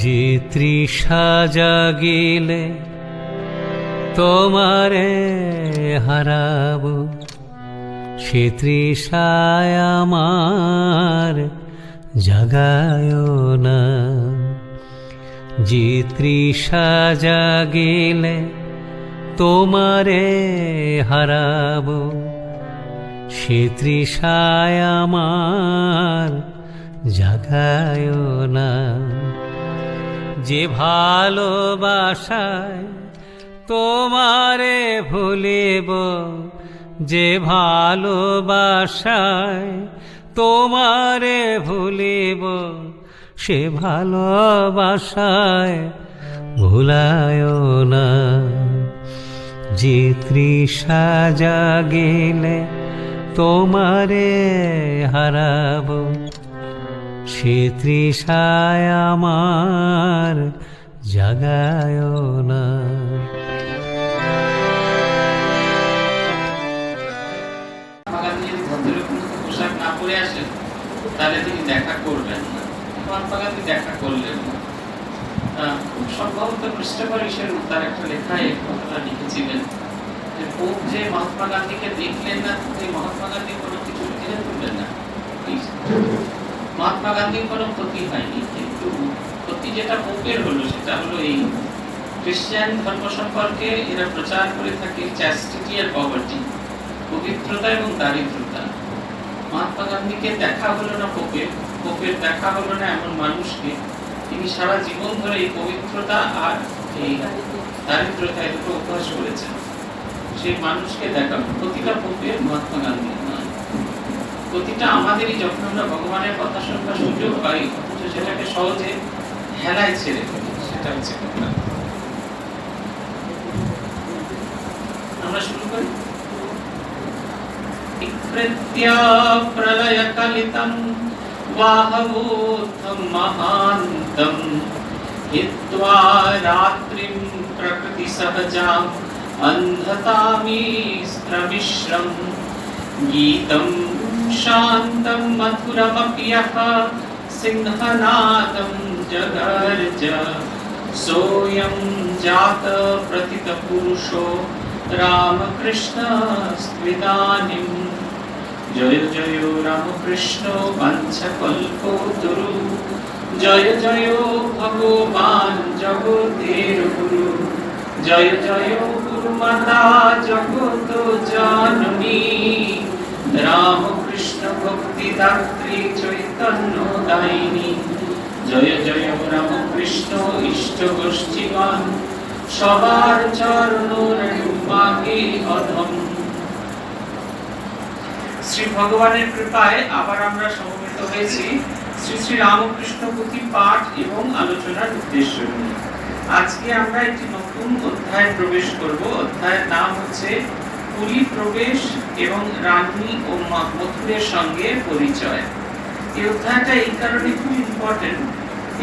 যে তৃষা জাগিলে তোমারে হারাবো, সে তৃষায় আমার জাগায় না। যে তৃষা জাগিলে তোমারে হারাবো, সে তৃষায় আমার জাগায় না। যে ভালোবাসায় তোমারে ভুলিব, যে ভালোবাসায় তোমারে ভুলিব, সে ভালোবাসায় ভুলায় না। যে তৃষা জাগিলে তোমারে হারাবো, সে তৃষায় আমার জাগায় না। পোশাক না পরে আসেন তাহলে তিনি দেখা করবেন না। মহাত্মা গান্ধী দেখা করলেন না। খুব সম্ভবত ক্রিস্টোফার ইসেরু তার একটা লেখায় কথাটা লিখেছিলেন যে পোপ যে মহাত্মা গান্ধীকে দেখলেন না, তিনি মহাত্মা গান্ধী কোনো কিছু লিখে করলেন না। মহাত্মা গান্ধীর কোনো ক্ষতি হয়নি, কিন্তু ক্ষতি যেটা পোপের হলো সেটা হলো এই খ্রিস্টান ধর্ম সম্পর্কে এরা প্রচার করে থাকে চ্যাস্টিটি আর পভার্টি, পবিত্রতা এবং দারিদ্রতা। মহাত্মা গান্ধীকে দেখা হলো না পোপের, পোপের দেখা হলো না এমন মানুষকে তিনি সারা জীবন ধরে এই পবিত্রতা আর এই দারিদ্রতা এই দুটো অভ্যাস করেছেন। সেই মানুষকে দেখা প্রতিটা পোপের, মহাত্মা গান্ধী নয়। প্রতিটা আমাদেরই যখন আমরা ভগবানের কথা শুনবার সুযোগ পাই, অথচ সেটাকে সহজে হেলায় ছেড়ে ফেলি, সেটা হচ্ছে কথা। আমরা শুরু করি। ইকৃত্য প্রলয় কলিতম বাহবোধম মহান্তম হিত্বা রাত্রিম প্রকৃতি সহজাম অন্ধতামিস্ত্রমিশ্রম গীতম শান্তম মধুরমপি যঃ সিংহনাদম জগর্জ সোয়ম জাত প্রথিত পুরুষো রামকৃষ্ণস্ত্বিদানীম। জয় জয় রামকৃষ্ণ বাঞ্ছকল্পতরু, জয় জয় ভগবান জগতের গুরু, জয় জয় গুরুমাতা জগত জননী, রামকৃষ্ণ ভক্তিদাত্রী চৈতন্য দায়িনী। জয় জয় রামকৃষ্ণ ইষ্ট গোষ্ঠীগণ, সবার চরণ রেণুপাকে অধম। শ্রী ভগবানের কৃপায় আবার আমরা সমবেত হয়েছি শ্রী শ্রী রামকৃষ্ণ পুঁথি পাঠ এবং আলোচনার উদ্দেশ্য নিয়ে। আজকে আমরা একটি নতুন অধ্যায়ে প্রবেশ করব। অধ্যায়ের নাম হচ্ছে পুরী প্রবেশ এবং রানী ও মথুরের সঙ্গে পরিচয়। এই অধ্যায়টা এই কারণে খুব ইম্পর্টেন্ট।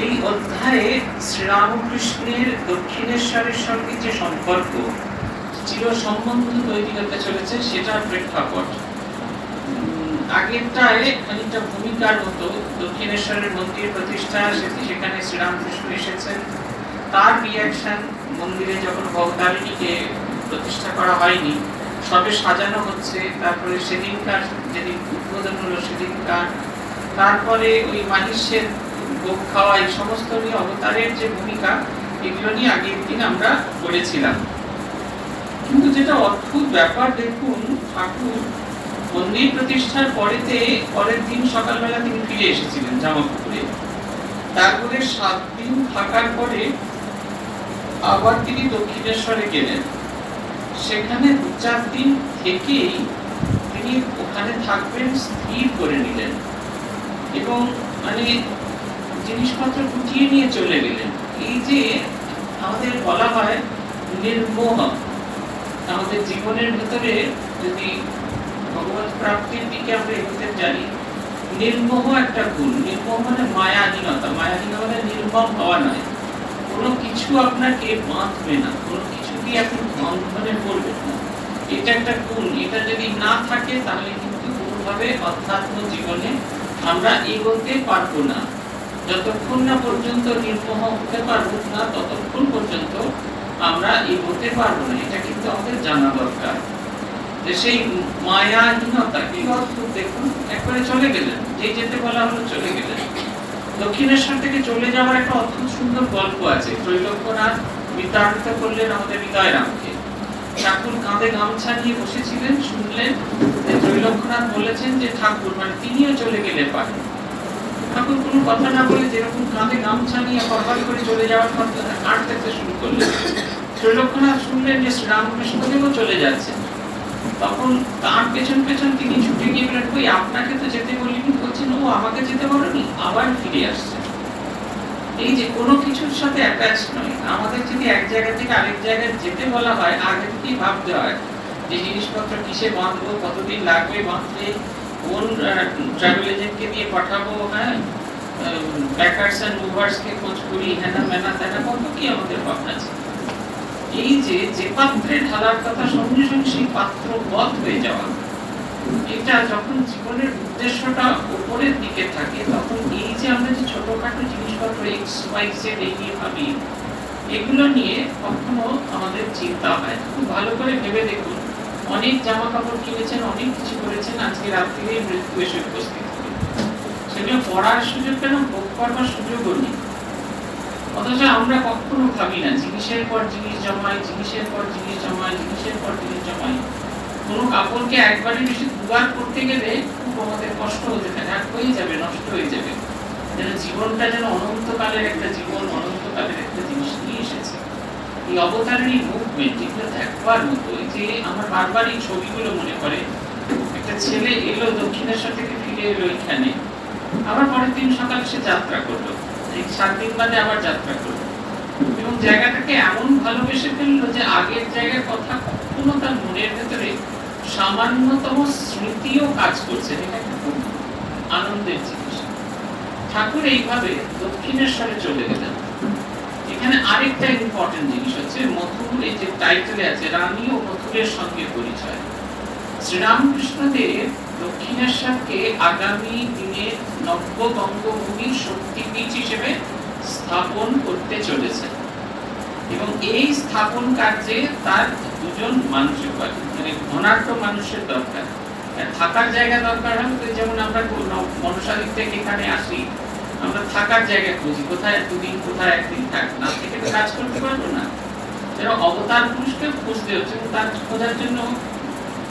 এই অধ্যায়ে শ্রীরামকৃষ্ণের দক্ষিণেশ্বরের সঙ্গে যে সম্পর্ক, চির সম্বন্ধ তৈরি হতে চলেছে, সেটার প্রেক্ষাপট। আগেরটায় খানিকটা ভূমিকার মতো, দক্ষিণেশ্বরের মন্দির প্রতিষ্ঠা, সেখানে শ্রীরামকৃষ্ণ এসেছেন, তার রিয়াকশন মন্দিরে যখন ভবতারিণীকে প্রতিষ্ঠা করা হয়নি, সবে সাজানো হচ্ছে, তারপরে সেদিনকার যেদিন উদ্বোধন হলো সেদিনকার, তারপরে ওই মাহিষ্যের ভোগ খাওয়া, এই সমস্ত নিয়ে অবতারের যে ভূমিকা, এগুলো নিয়ে আগের দিন আমরা পড়েছিলাম। কিন্তু যেটা অদ্ভুত ব্যাপার, দেখুন, ঠাকুর মন্দির প্রতিষ্ঠার পরের দিন সকালবেলা তিনি ফিরে এসেছিলেন জামালপুরে। তারপরে 7 দিন থাকার পরে আবার তিনি দক্ষিণেশ্বরে গেলেন। সেখানে 2-4 দিন থেকেই তিনি ওখানে থাকবেন স্থির করে নিলেন এবং মানে জিনিসপত্র গুটিয়ে নিয়ে চলে গেলেন। এই যে আমাদের বলা হয় নির্মোহ, আমাদের জীবনের ভিতরে যদি ভগবত প্রাপ্তির দিকে আমরা এগোতে জানি, নির্মোহ একটা গুণ। নির্মোহ মানে মায়াহীনতা। মায়াহীন মানে নির্মম হওয়া নয়। কোনো কিছু আপনাকে বাঁধবে না, কোনো কিছুকে আপনি বন্ধনে পড়বেন না। এটা একটা গুণ। এটা যদি না থাকে তাহলে কিন্তু কোনোভাবে অধ্যাত্ম জীবনে আমরা এগোতে পারবো না। যতক্ষণ না পর্যন্ত নির্মোহ হতে পারবো না, ততক্ষণ পর্যন্ত আমরা এগোতে পারবো না। এটা কিন্তু আমাদের জানা দরকার যে সেই মায়াহীনতা কি অদ্ভুত। দেখুন, একবারে চলে গেলেন, যে যেতে বলা হলো চলে গেলেন। দক্ষিণেশ্বর থেকে চলে যাওয়ার একটা অদ্ভুত সুন্দর গল্প আছে। ত্রৈলোক্যনাথ বিতাড়িত করলেন আমাদের হৃদয়রামকে। ঠাকুর কাঁধে গামছা নিয়ে বসেছিলেন, শুনলেন যে ত্রৈলোক্যনাথ বলেছেন যে ঠাকুর মানে তিনিও চলে গেলে পারে। ঠাকুর কোনো কথা না বলে যেরকম কাঁধে গামছা নিয়ে হরহর করে চলে যাওয়ার কথা হাঁটতে শুরু করলেন। ত্রৈলোক্যনাথ শুনলেন যে শ্রীরামকৃষ্ণদেবও চলে যাচ্ছে। তখন তার পেছন পেছন তিনি ছুটে গিয়ে বললেন, কই আপনাকে তো যেতে বলিনি। বলছেন, ও আমাকে যেতে বলেনি, আবার ফিরে আসছে। এই যে কোনো কিছুর সাথে অ্যাটাচ নয়। আমাদের যদি এক জায়গা থেকে আরেক জায়গায় যেতে বলা হয়, আগে থেকেই ভাবতে হয় যে জিনিসপত্র কিসে বাঁধবো, কতদিন লাগবে বাঁধতে, কোন ট্রাভেল এজেন্টকে দিয়ে পাঠাবো, হ্যাঁ প্যাকার্স এন্ড মুভার্সকে খোঁজ করি, হ্যানা ম্যানা তেনা, কত কি আমাদের ভাবনা আছে। এই যে পাত্রে ঢালার কথা, সঙ্গে সঙ্গে সেই পাত্র বধ হয়ে যাওয়া, এটা যখন জীবনের উদ্দেশ্যটা উপরের দিকে থাকে, তখন এই যে আমরা যে ছোটখাটো জিনিসপত্র এক্স ওয়াই জেড এই নিয়ে ভাবি, এগুলো নিয়ে কখনো আমাদের চিন্তা হয়। খুব ভালো করে ভেবে দেখুন, অনেক জামা কাপড় কিনেছেন, অনেক কিছু করেছেন, আজকে রাত্রিরে মৃত্যু এসে উপস্থিত হবে। সেগুলো পড়ার সুযোগ কেন, ভোগ করবার সুযোগও নেই। অথচ আমরা কখনো ভাবি না, জিনিসের পর জিনিস জমাই, জিনিসের পর জিনিস জমাই, জিনিসের পর জিনিস জমাই। কোনো কাপড়কে একবারে বেশি দুবার করতে গেলে খুব আমাদের কষ্ট হতে থাকে, আর হয়ে যাবে, নষ্ট হয়ে যাবে। যেন জীবনটা যেন অনন্তকালের একটা জীবন, অনন্তকালের একটা জিনিস নিয়ে এসেছে। এই অবতারের এই মুভমেন্ট, এগুলো দেখবার মতো। এই যে আমার বারবার এই ছবিগুলো মনে পড়ে। একটা ছেলে এলো দক্ষিণেশ্বর থেকে, ফিরে এলো এখানে, আবার পরের দিন সকালে সে যাত্রা করলো, এই 7 দিন বাদে আবার যাত্রা করলো, এবং জায়গাটাকে এমন ভালোবেসে ফেললো যে আগের জায়গার কথা কখনো তার মনের ভেতরে সামান্যতম স্মৃতিও কাজ করছে। এটা একটা খুব আনন্দের জিনিস। ঠাকুর এইভাবে দক্ষিণেশ্বরে চলে গেলেন। এখানে আরেকটা ইম্পর্টেন্ট জিনিস হচ্ছে, মথুর এই যে টাইটেলে আছে, রানী ও মথুরের সঙ্গে পরিচয়। শ্রীরামকৃষ্ণদেব দক্ষিণেশ্বরকে আগামী দিনে নব্য বঙ্গভূমির শক্তিপীঠ হিসেবে স্থাপন করতে চলেছেন, এবং এই স্থাপন কার্যে তার দুজন মানুষের মানে ধনাঢ্য মানুষের দরকার। থাকার জায়গা দরকার হবে, যেমন আমরা মনসাদিক থেকে এখানে আসি, আমরা থাকার জায়গা খুঁজি, কোথায় দুদিন কোথায় একদিন থাক, না থেকে তো কাজ করতে পারবো না। যেন অবতার পুরুষকে খুঁজতে হচ্ছে, তার খোঁজার জন্য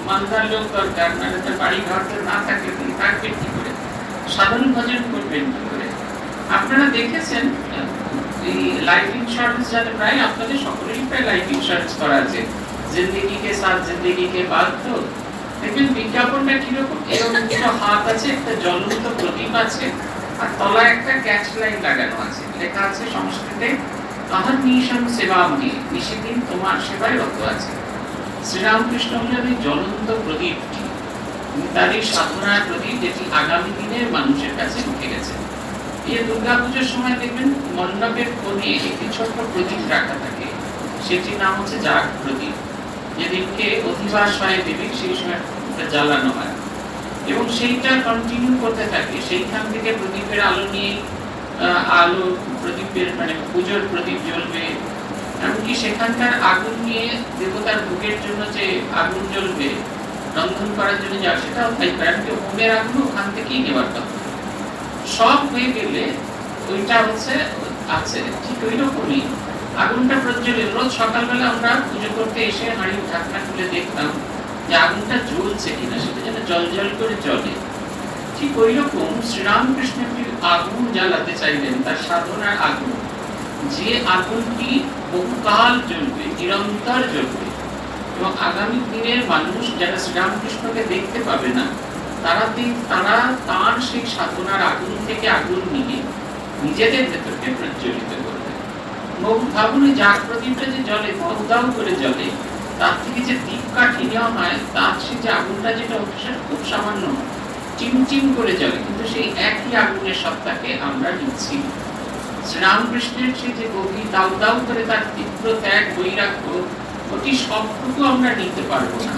মানদার লোক দরকার, মানে তার বাড়ি ঘর না থাকে, তিনি থাকবেন কি করে, সাধন ভজন করবেন কি করে। আপনারা দেখেছেন এই লাইফ ইন্স্যুরেন্স, যাদের প্রায় আপনাদের সকলেরই প্রায় লাইফ ইন্স্যুরেন্স করা আছে, জিন্দেগি কে সাথ জিন্দেগি কে বাদ। তো দেখবেন বিজ্ঞাপনটা কিরকম, এরকম একটা হাত আছে, একটা জ্বলন্ত প্রদীপ আছে, আর তলায় একটা ক্যাচ লাইন লাগানো আছে, লেখা আছে সংস্কৃতে, অহর্নিশম সেবামহি, নিশিদিন তোমার সেবায় রত আছে। শ্রীরামকৃষ্ণ হলেন এই জ্বলন্ত প্রদীপটি, তার এই সাধনার প্রদীপ, যেটি আগামী দিনের মানুষের কাছে উঠে গেছে। এই দুর্গাপুজোর সময় দেখবেন মণ্ডপের কোণে একটি ছোট্ট প্রদীপ রাখা থাকে, সেটির নাম হচ্ছে জাগ প্রদীপ। যেদিনকে অধিবাস হয় দেবীর, সেই সময় জ্বালানো হয়, এবং সেইটা কন্টিনিউ করতে থাকে। সেইখান থেকে প্রদীপের আলো নিয়ে আলো প্রদীপের মানে পুজোর প্রদীপ জ্বলবে, এমনকি সেখানকার আগুন নিয়ে দেবতার ভোগের জন্য যে আগুন জ্বলবে, রন্ধন করার জন্য যা, সেটাও থাকবে। এমনকি হোমের আগুন ওখান থেকেই নেওয়ার কথা। সব হয়ে গেলে ওইটা হচ্ছে আছে, ঠিক ওই রকমই আগুনটা প্রজ্বলিত। রোজ সকালবেলা আমরা পুজো করতে এসে হাঁড়ির ঢাকনা খুলে দেখতাম যে আগুনটা জ্বলছে কিনা, সেটা যেন জল জল করে জ্বলে। ঠিক ওই রকম শ্রীরামকৃষ্ণ আগুন জ্বালাতে চাইলেন, তার সাধনার আগুন, যে আগুনটি বহুকাল জ্বলবে, নিরন্তর জ্বলবে, এবং আগামী দিনের মানুষ যারা শ্রীরামকৃষ্ণকে দেখতে পাবে না, তারা তার সেই সাধনার আগুন থেকে আগুন নিয়ে নিজেদের ভেতরকে প্রজ্বলিত করবে। ভাবুন, জাগ প্রদীপটা যে জলে দাউ দাউ করে জ্বলে, তার থেকে যে দীপ কাঠি নেওয়া হয়, তার সেই যে আগুনটা যেটা খুব সামান্য চিমচিম করে জ্বলে, কিন্তু সেই একই আগুনের সত্তাকে আমরা নিচ্ছি। শ্রীরামকৃষ্ণের সেই যে গভীর দাউ দাউ করে তার তীব্র ত্যাগ, বৈরাগ্য, অতি সবটুকু আমরা নিতে পারবো না,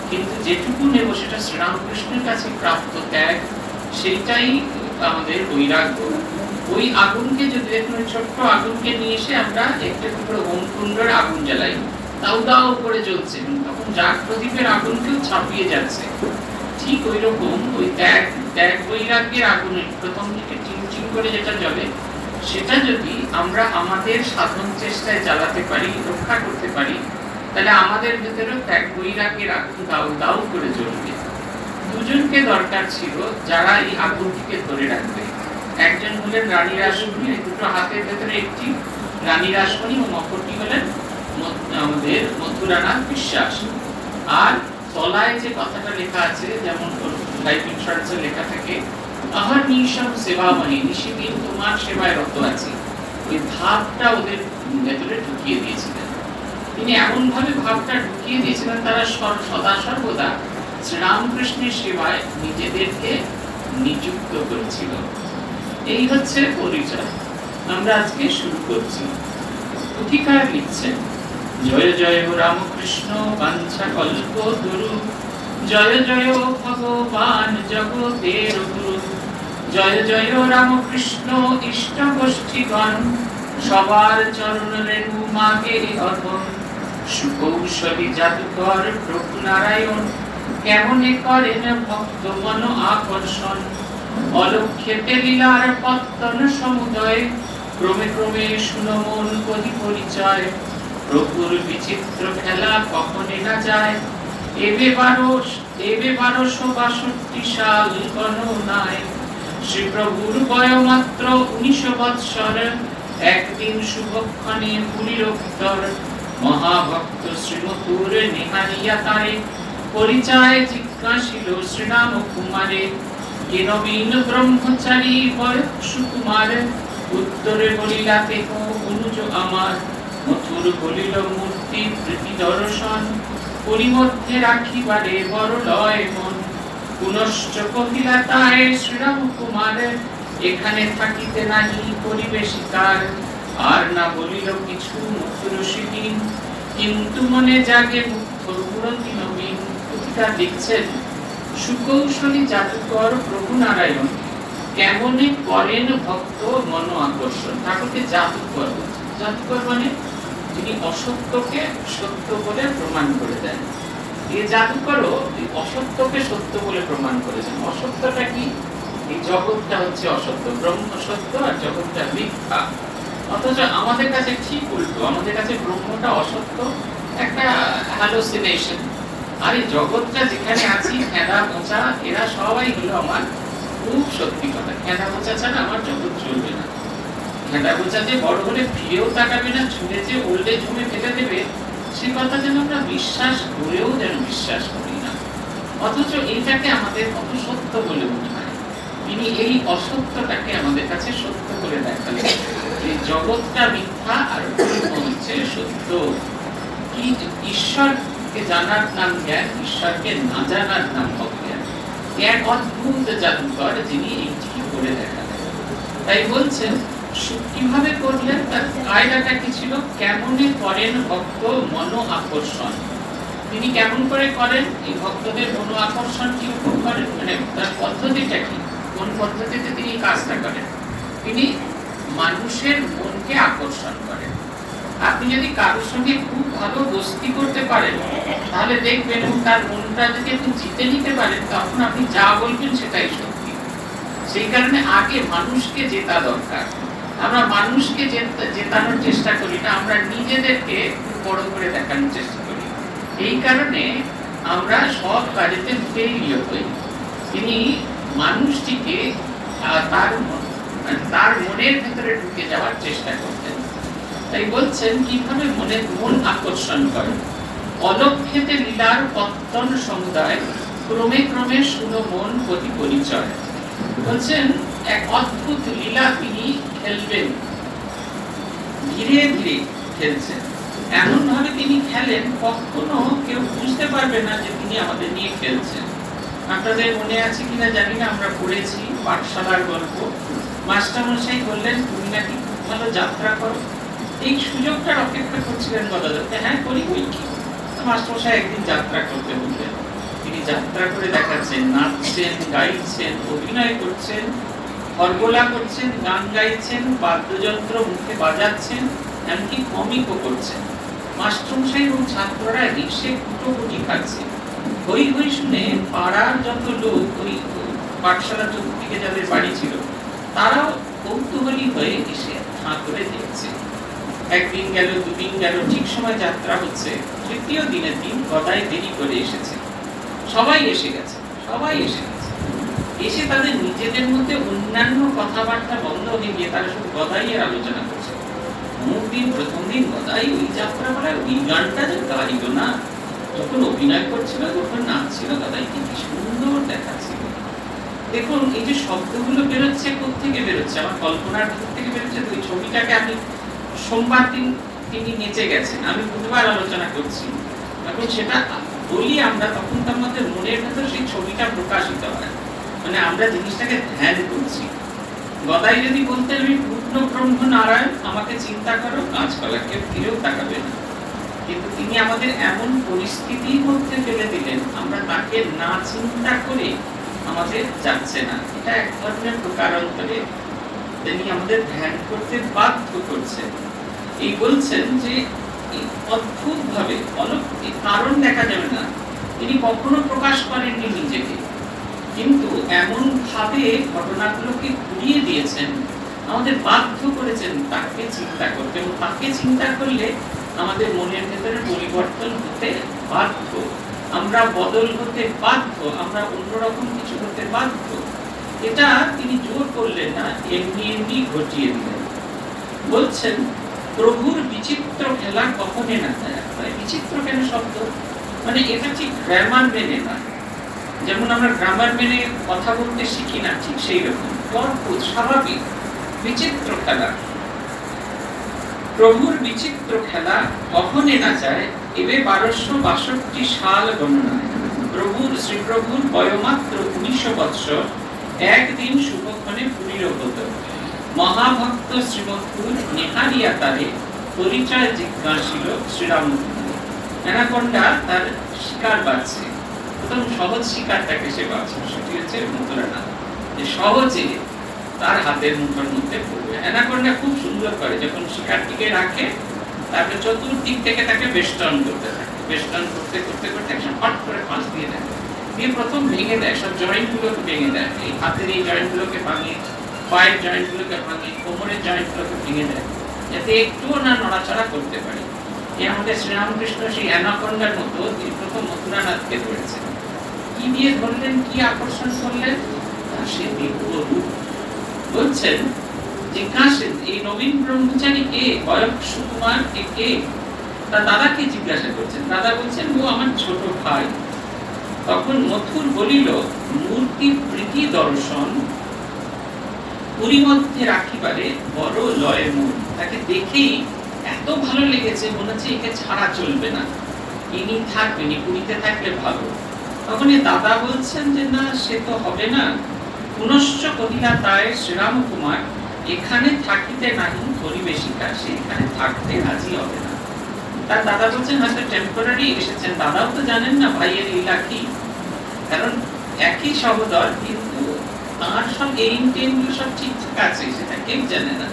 কিন্তু যেটুকু নেব সেটা শ্রীরামকৃষ্ণের কাছে প্রাপ্ত ত্যাগ, সেইটাই আমাদের বৈরাগ্য। ওই আগুনকে যদি দেখুন, ছোট্ট আগুনকে নিয়ে এসে আমরা একটা টুকরো হোমকুণ্ডের আগুন জ্বালাই, দাউ দাউ করে জ্বলছে, তখন জাগ প্রদীপের আগুনকেও ছাপিয়ে যাচ্ছে। ঠিক ওই রকম ওই ত্যাগ বৈরাগ্যের আগুনে প্রথম দিকে চিনচিন করে যেটা জ্বলে, সেটা যদি আমরা আমাদের সাধন চেষ্টায় জ্বালাতে পারি, রক্ষা করতে পারি, তাহলে আমাদের ভেতরেও ত্যাগ বৈরাগ্যের আগুন দাউ দাউ করে জ্বলবে। দুজনকে দরকার ছিল যারা এই আগুনটিকে ধরে রাখবে। একজন হলেন রানী রাসমণি, দুটো হাতের ভেতরে একটি রানী রাসমণি, ও অপরটি হলেন আমাদের মথুরানাথ বিশ্বাস। আর তলায় যে কথাটা লেখা আছে, যেমন লাইফ ইন্স্যুরেন্সে লেখা থাকে, আহার নিঃসব সেবাময়ী, নিশিদিন তোমার সেবায় রত আছি, ওই ভাবটা ওদের ভেতরে ঢুকিয়ে দিয়েছিলেন। তিনি এমন ভাবে ভাবটা ঢুকিয়ে দিয়েছিলেন, তারা সদা সর্বদা শ্রীরামকৃষ্ণের সেবায় নিজেদেরকে নিযুক্ত করেছিল। এই হচ্ছে পরিচয়। আমরা আজকে শুরু করছি। পুথিকার লিখছেন, জয় জয় রামকৃষ্ণ বাঞ্ছা কল্প তরু, জয় জয় ভগবান জগতের গুরু, জয় জয় রামকৃষ্ণ ইষ্ট গোষ্ঠীগণ, সবার চরণ রেণু মাগে অর্পণ। সুকৌশলী জাদুকর প্রভু নারায়ণ, কেমনে করেন ভক্ত মন আকর্ষণ। অলক্ষ্যেতে লীলার পত্তন সমুদয়, ক্রমে ক্রমে শুনো মন পদি পরিচয়। প্রভুর বিচিত্র খেলা কখনে না যায়, এবে 1262 সাল গণনায়। শ্রী প্রভুর বয় মাত্র 19 বৎসর, একদিন শুভক্ষণে পুরীর উত্তর। মহাভক্ত শ্রীমতুর নিহারিয়া তারে, পরিচয় জিজ্ঞাসিল শ্রীরাম কুমারে। কে নবীন ব্রহ্মচারী বয়স সুকুমার, উত্তরে বলিলা দেহ অনুজ আমার। মথুর বলিল মূর্তি প্রীতি দর্শন, পরিমধ্যে রাখিবারে বড় লয় মন। পুনশ্চ কহিলা তাই শ্রীরাম কুমার, এখানে থাকিতে নাহি করিবে শিকার। আর না বলিল কিছু মথুর সেদিন, কিন্তু মনে জাগে মুগ্ধর মুরতি নবীন। পুথিকা লিখছেন, সুকৌশলী জাদুকর প্রভু নারায়ণ কেমনে করেন ভক্ত মন আকর্ষণ। ঠাকুরকে জাদুকর, জাদুকর মানে যিনি অসত্যকে সত্য বলে প্রমাণ করে দেন। এই জাদুকরও অসত্যকে সত্য বলে প্রমাণ করেছেন। অসত্যটা কি? এই জগৎটা হচ্ছে অসত্য, ব্রহ্ম সত্য আর জগৎটা মিথ্যা। অথচ আমাদের কাছে ঠিক উল্টো, আমাদের কাছে ব্রহ্মটা অসত্য, একটা হ্যালোসিনেশন। আর এই জগৎটা যেখানে আছি, খেদা মোচা, এরা সবাই হলো আমার খুব সত্যি কথা। খেদা মোচা ছাড়া আমার জগৎ চলবে না। খেদা মোচা যে বড় হলে ফিরেও তাকাবে না, ছুঁড়ে যে ওল্ডে ঝুমে ফেলে দেবে, সে কথা যেন আমরা বিশ্বাস করেও যেন বিশ্বাস করি না। অথচ এইটাকে আমাদের কত সত্য বলে মনে হয়। তিনি এই অসত্যটাকে আমাদের কাছে সত্য করে দেখালেন। এই জগৎটা মিথ্যা আর হচ্ছে সত্য। কি ঈশ্বরকে জানার নাম জ্ঞান, ঈশ্বরকে না জানার নাম অজ্ঞান। এক অদ্ভুত জাদুকর যিনি এইটিকে করে দেখালেন। তাই বলছেন কিভাবে করলেন, তার কায়দাটা কি ছিল? কেমনে করেন ভক্ত মন আকর্ষণ। তিনি কেমন করে করেন? এই ভক্তদের মন আকর্ষণ কিরকম করেন, মানে তার পদ্ধতিটা কি, কোন পদ্ধতিতে তিনি কাজটা করেন? তিনি মানুষের মনকে আকর্ষণ করেন। আপনি যদি কারোর সঙ্গে খুব ভালো দোস্তি করতে পারেন, তাহলে দেখবেন তার মনটা যদি আপনি জিতে নিতে পারেন, তখন আপনি যা বলবেন সেটাই সত্যি। সেই কারণে আগে মানুষকে জেতা দরকার। আমরা মানুষকে জেতানোর চেষ্টা করি না, আমরা নিজেদেরকে বড় করে দেখানোর চেষ্টা করি। এই কারণে আমরা সব কাজেতে ফেইলিয়র হই। তিনি মানুষটিকে তার মনের ভেতরে ঢুকে যাওয়ার চেষ্টা করতেন। তাই বলছেন কিভাবে মন আকর্ষণ করে। অলক্ষ্যেতে লীলার পত্তন সমুদায়, ক্রমে ক্রমে শুনো মন প্রতি পরিচয়। বলছেন এক অদ্ভুত লীলা তিনি খেলবেন, ধীরে ধীরে খেলছেন। এমন ভাবে তিনি খেলেন কখনো কেউ বুঝতে পারবে না যে তিনি আমাদের নিয়ে খেলছেন। আপনাদের মনে আছে কিনা জানি না, আমরা পড়েছি পাঠশালার গল্প। মাস্টারমশাই বললেন তুমি নাকি খুব ভালো যাত্রা করো। এই সুযোগটার অপেক্ষা করছিলেন বদলাতে। হ্যাঁ করি, বই কি। মাস্টারমশাই একদিন যাত্রা করতে বললেন। তিনি যাত্রা করে দেখাচ্ছেন, নাচছেন, গাইছেন, অভিনয় করছেন। হরবোলা করছেন, গান গাইছেন, বাদ্যযন্ত্র মুখে বাজাচ্ছেন, এমনকি কমিকও করছেন। মাস্টারমশাই এবং ছাত্ররা রিক্সে কুটোকুটি খাচ্ছে। হই হই শুনে পাড়ার যত লোক, ওই পাঠশালা চতুর্দিকে যাদের বাড়ি ছিল, তারাও কৌতূহলী হয়ে এসে হাঁ করে দেখছে। একদিন গেল, দুদিন গেল, ঠিক সময় যাত্রা হচ্ছে। তৃতীয় দিনের দিন গদাই দেরি করে এসেছে। সবাই এসে গেছে, সবাই এসে গেছে। এসে তাদের নিজেদের মধ্যে অন্যান্য কথাবার্তা বন্ধ হয়ে গিয়ে তারা শুধু গদাইয়ের আলোচনা করছে। অমুক দিন, প্রথম দিন গদাই ওই যাত্রা বেলায় ওই গানটা যে গাইল না, যখন অভিনয় করছিল, যখন নাচছিল, গদাই কি সুন্দর দেখাচ্ছিল। দেখুন এই যে শব্দগুলো বেরোচ্ছে, কোত্থেকে বেরোচ্ছে? আমার কল্পনার ভিতর থেকে বেরোচ্ছে। ওই ছবিটাকে আমি সোমবার দিন তিনি নেচে গেছেন, আমি বুধবার আলোচনা করছি, এখন সেটা বলি আমরা, তখন তো আমাদের মনের ভেতর সেই ছবিটা প্রকাশিত হয়, মানে আমরা জিনিসটাকে ধ্যান করছি। গদাই যদি বলতেন আমি পূর্ণ ব্রহ্ম নারায়ণ, আমাকে চিন্তা করো, গাছপালা কেউ ফিরেও তাকাবে না, কিন্তু তিনি আমাদের এমন পরিস্থিতির মধ্যে ফেলে দিলেন, আমরা তাকে না চিন্তা করে আমাদের যাচ্ছে না। এটা এক ধরনের প্রকারান্তরে তিনি আমাদের ধ্যান করতে বাধ্য করছেন। এই বলছেন যে অদ্ভুত ভাবে, অলৌকিক কারণ দেখা যাবে না, তিনি কখনো প্রকাশ করেননি নিজেকে, কিন্তু এমন ভাবে ঘটনাগুলোকে ঘুরিয়ে দিয়েছেন, আমাদের বাধ্য করেছেন তাকে চিন্তা করতে, এবং তাকে চিন্তা করলে আমাদের মনের ভেতরে পরিবর্তন হতে বাধ্য, আমরা বদল হতে বাধ্য, আমরা অন্যরকম কিছু হতে বাধ্য। এটা তিনি জোর করলেন না, এমনি এমনি ঘটিয়ে দিলেন। বলছেন প্রভুর বিচিত্র খেলা কখনো না যায়। বিচিত্র কেন শব্দ? মানে এটা ঠিক গ্রামার মেনে না, যেমন আমরা গ্রামার মেনে কথা বলতে শিখি না, ঠিক সেই রকম অদ্ভুত স্বাভাবিক বিচিত্র খেলা। প্রভুর বিচিত্র খেলা কখনো না যায়। এবে 1262 সাল গণনায় শ্রীপ্রভুর বয়মাত্র 19 বৎসর। একদিন শুভক্ষণে পুরীর হত। মহাভক্ত শ্রীমৎপুর নেহারিয়া তারে পরিচয় জিজ্ঞাসিল শ্রীরামকৃষ্ণ। অ্যানাকোন্ডা তার শিকার বাড়ছে, প্রথম সহজ শিকারটাকে সে বাঁচছে, সেটি হচ্ছে মুদ্রানা, যে সহজে তার হাতের মুঠোর মধ্যে পড়বে। অ্যানাকোন্ডা খুব সুন্দর করে, যখন শিকারটিকে রাখে তারপরে চতুর্দিক থেকে তাকে বেষ্টন করতে থাকে, বেষ্টন করতে করতে করতে একসময় হট করে ফাঁস দিয়ে দেয়, দিয়ে প্রথম ভেঙে দেয়, সব জয়েন্ট গুলোকে ভেঙে দেয়, এই হাতের এই জয়েন্ট গুলোকে ভাঙে, পায়ের জয়েন্ট গুলোকে ভাঙে, কোমরের জয়েন্ট গুলোকে ভেঙে দেয়, যাতে একটুও না নড়াচড়া করতে পারে। এই আমাদের শ্রীরামকৃষ্ণ সেই অ্যানাকোন্ডার মতো তিনি প্রথম মথুরানাথকে ধরেছেন। কি দিয়ে ধরলেন, কি আকর্ষণ করলেন? তার সে দিব্য রূপ। বলছেন জিজ্ঞাসেন এই নবীন ব্রহ্মচারী কে, বয়স সুকুমার কে? তার দাদাকে জিজ্ঞাসা করছেন। দাদা বলছেন ও আমার ছোট ভাই। তখন মথুর বলিল মূর্তি প্রীতি দর্শন পুরী মধ্যে রাখিবারে বড় লয় মন। তাকে দেখেই এত ভালো লেগেছে, মনে হচ্ছে একে ছাড়া চলবে না, ইনি থাকবেন, পুরীতে থাকলে ভালো। তখন দাদা বলছেন যে না, সে তো হবে না। পুনশ্চ কহিলা তাই শ্রীরাম কুমার এখানে থাকিতে নাহি পরিবেশিকা, সে এখানে থাকতে রাজি হবে না। তার দাদা বলছেন হয়তো টেম্পোরারি এসেছেন, দাদাও তো জানেন না ভাইয়ের লীলা কি, কারণ একই সহদর, কিন্তু তার সব এই ইন্টেনগুলো সব ঠিকঠাক আছে, সেটা কেউ জানে না।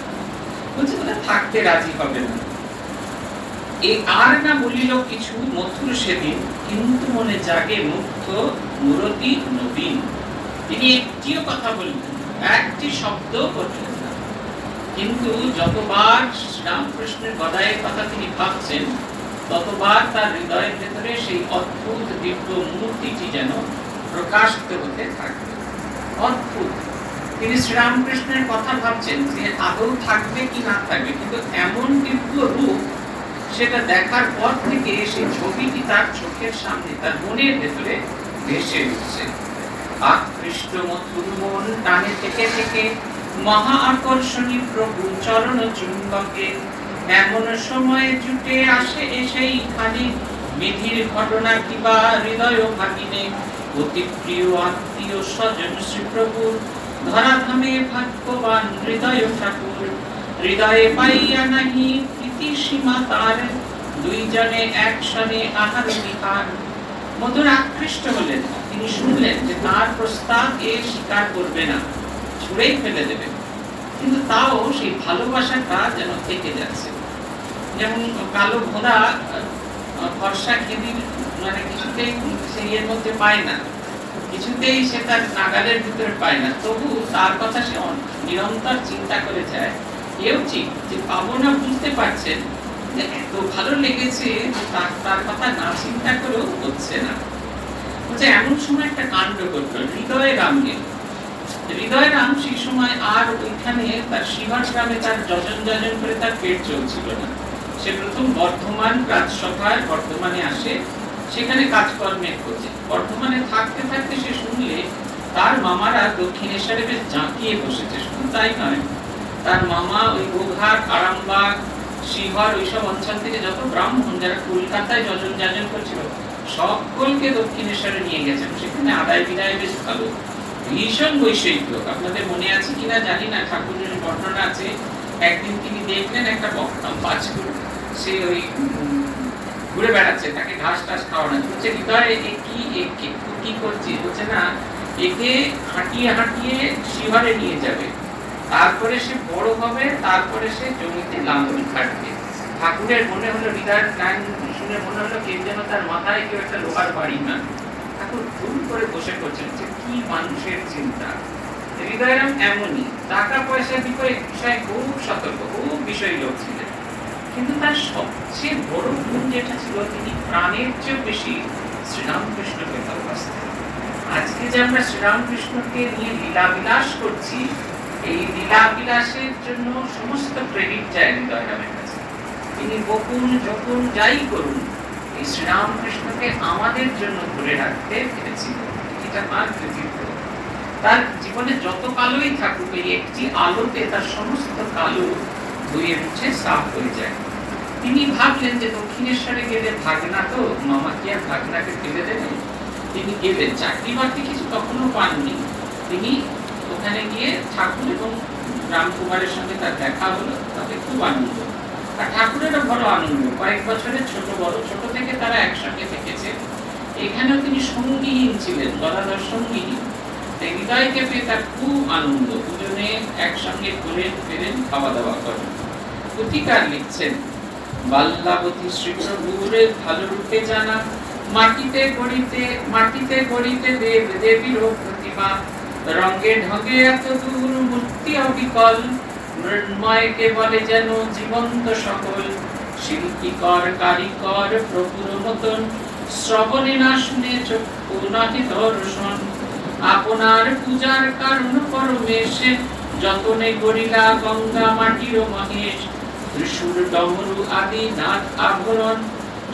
বলছে ওরা থাকতে রাজি হবে না। এই আর না বলিল কিছু মথুর সেদিন, কিন্তু মনে জাগে মুগ্ধ মুরতি নবীন। তিনি একটিও কথা বললেন, একটি শব্দ বললেন না, কিন্তু যতবার রামকৃষ্ণের গদায়ের কথা তিনি ভাবছেন, ততবার তার হৃদয়ের ভেতরে সেই অদ্ভুত দিব্য মূর্তিটি যেন প্রকাশিত হতে থাকবে। অদ্ভুত, তিনি শ্রীরামকৃষ্ণের কথা ভাবছেন যে আদৌ থাকবে কি না থাকবে, কিন্তু এমন দিব্য রূপ, সেটা দেখার পর থেকে সেই ছবিটি তার চোখের সামনে, তার মনের ভেতরে ভেসে উঠছে। আকৃষ্ট মথুর মন টানে থেকে থেকে মহা আকর্ষণী প্রভু চরণ চুম্বকে। এমন সময় জুটে আসে এসেই খালি বিধির ঘটনা কিবা হৃদয় ভাগিনে। অতি প্রিয় আত্মীয় স্বজন শ্রীপ্রভুর ধরাধামে ভাগ্যবান হৃদয় ঠাকুর। হৃদয়ে পাইয়া নাহি প্রীতি সীমা তার, দুইজনে একসনে আহার বিহার। মধুর আকৃষ্ট হলেন, তিনি শুনলেন যে তার প্রস্তাব এ স্বীকার করবে না, ছুঁড়েই ফেলে দেবে, কিন্তু তাও সেই ভালোবাসাটা যেন থেকে যাচ্ছে। যেমন কালো ঘোড়া ফর্সা খেদির মানে কিছুতেই সেই এর মধ্যে পায় না, কিছুতেই সে তার নাগালের ভিতরে পায় না, তবু তার কথা সে নিরন্তর চিন্তা করে যায়। কেউ ঠিক যে পাবো না বুঝতে পারছেন, যে এত ভালো লেগেছে যে তার কথা না চিন্তা করেও হচ্ছে না। বলছে এমন সময় একটা কাণ্ড ঘটল হৃদয় রামকে। হৃদয় রাম সেই সময় আর ওইখানে তার শিবার গ্রামে তার যজন যজন করে তার পেট চলছিল না। সে প্রথম বর্ধমান রাজসভায় বর্ধমানে আসে, সেখানে কাজকর্মের খোঁজে। বর্ধমানে থাকতে থাকতে সে শুনলে তার মামারা দক্ষিণেশ্বরে বেশ জাঁকিয়ে বসেছে। শুধু তাই নয়, তার মামা ওই গোঘাট, আরামবাগ, শিবহর ওইসব অঞ্চল থেকে যত ব্রাহ্মণ যারা কলকাতায় যজন যাজন করছিল সকলকে দক্ষিণেশ্বরে নিয়ে গেছেন। সেখানে আদায় বিদায় বেশ ভালো, ভীষণ বৈষয়িক লোক। আপনাদের মনে আছে কিনা জানি না, ঠাকুরের বর্ণনা আছে একদিন তিনি দেখলেন একটা বাছুর সে ওই ঘুরে বেড়াচ্ছে, তাকে ঘাস টাস খাওয়ানো হচ্ছে। হৃদয় কি করছি বলছে, না একে হাঁটিয়ে হাঁটিয়ে শিবারে নিয়ে যাবে, তারপরে সে বড় হবে, তারপরে সে জমিতে লাঙল কাটবে। ঠাকুরের মনে হলো, হৃদয়ের গান শুনে মনে হলো কেউ যেন তার মাথায় কেউ একটা লোহার বাড়ি না। ঠাকুর ভুল করে বসে করছেন, কি মানুষের চিন্তা। হৃদয়রাম এমনই, টাকা পয়সা বিষয়ে খুব সতর্ক, খুব বিষয় লোক ছিলেন, কিন্তু তার সবচেয়ে বড় গুণ যেটা ছিল, তিনি প্রাণের চেয়ে বেশি শ্রীরামকৃষ্ণকে ভালোবাসতেন। আজকে যে আমরা শ্রীরামকৃষ্ণকে নিয়ে লীলা বিলাস করছি, এই লীলা বিলাসের জন্য সমস্ত ক্রেডিট যায় হৃদয়রামের কাছে। তিনি বকুন ঝকুন যাই করুন, এই শ্রীরামকৃষ্ণকে আমাদের জন্য ধরে রাখতে পেরেছিলেন, এটা তার কৃতিত্ব। তার জীবনে যত কালোই থাকুক, এই একটি আলোতে তার সমস্ত কালো ধুয়ে মুছে সাফ হয়ে যায়। তিনি ভাবলেন যে দক্ষিণেশ্বরে গেলে ভাগনা, তো মামা কি আর ভাগনাকে ফেলে দেবেন? তিনি গেলেন, চাকরি বাকরি কিছু তখনও পাননি। তিনি ওখানে গিয়ে ঠাকুর এবং রামকুমারের সঙ্গে তার দেখা হলো, তাতে খুব আনন্দ। আর ঠাকুরেরও বড় আনন্দ, কয়েক বছরের ছোট বড়, ছোট থেকে তারা একসঙ্গে থেকেছে। এখানেও তিনি সঙ্গীহীন ছিলেন, গদাধর সঙ্গীহীন। হৃদয়কে পেয়ে তার খুব আনন্দ, দুজনে একসঙ্গে ঘুরে ফেরেন, খাওয়া দাওয়া করেন। পুথিকার লিখছেন, বাল্যাবতী শ্রীপ্রভুর ভালো রূপে জানা, মাটিতে গড়িতে দেব দেবীর প্রতিমা, রঙে ঢঙে এত দূর মূর্তি অবিকল, মৃন্ময়কে বলে যেন জীবন্ত সকল, শিল্পীকর কারিকর প্রভুর মতন, শ্রবণে না শুনে চক্ষু নাহি দর্শন, আপনার পূজার কারণ পরমেশে, যতনে গড়িলা গঙ্গা মাটির মহেশ, ত্রিশূল ডমরু আদি নাথ আভরণ,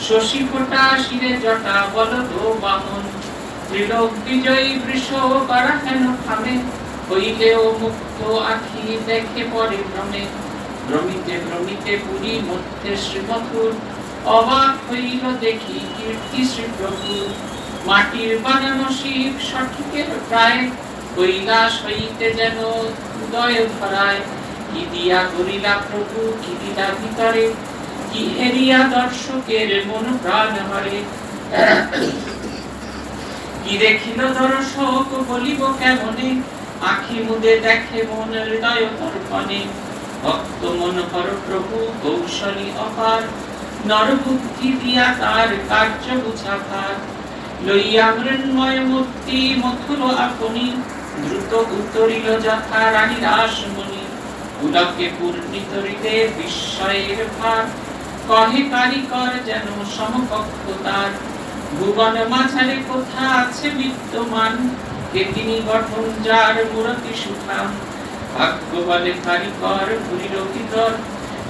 শশী ফোঁটা শিরে জটা বলদ বাহন, ত্রিলোক বিজয়ী বৃষ করা হেন থামে, হইলেও মুক্ত আখি দেখে পরে ভ্রমে, ভ্রমিতে ভ্রমিতে পুরী মধ্যে শ্রীমথুর, অবাক হইল দেখি কীর্তি শ্রীপ্রভুর, মাটির বানানো শিব সঠিকের প্রায়, কৈলাস হইতে যেন উদয় ধরায়, কি দিয়া করিলা প্রভু কি দিলা ভিতরে, কি হেরিয়া দর্শকের মন প্রাণ হরে, কি দেখিল দর্শক বলিব কেমনে, আখি মুদে দেখে মন হৃদয় দর্পণে, ভক্ত মন হর প্রভু কৌশলী অপার, নর বুদ্ধি দিয়া তার কার্য বুঝাভার, লইয়া মৃন্ময় মূর্তি মথুর আপনি, দ্রুত উত্তরিল যথা রানী রাসমণি, পুলকে পূর্ণিত হৃদয়ে বিস্ময়ের ভার, কহে কারিকর যেন সমকক্ষ তার, ভুবন মাঝারে কোথা আছে বিদ্যমান, কে তিনি গঠন যার মূরতি সুঠাম, ভাগ্য বলে কারিকর পুরীর ভিতর,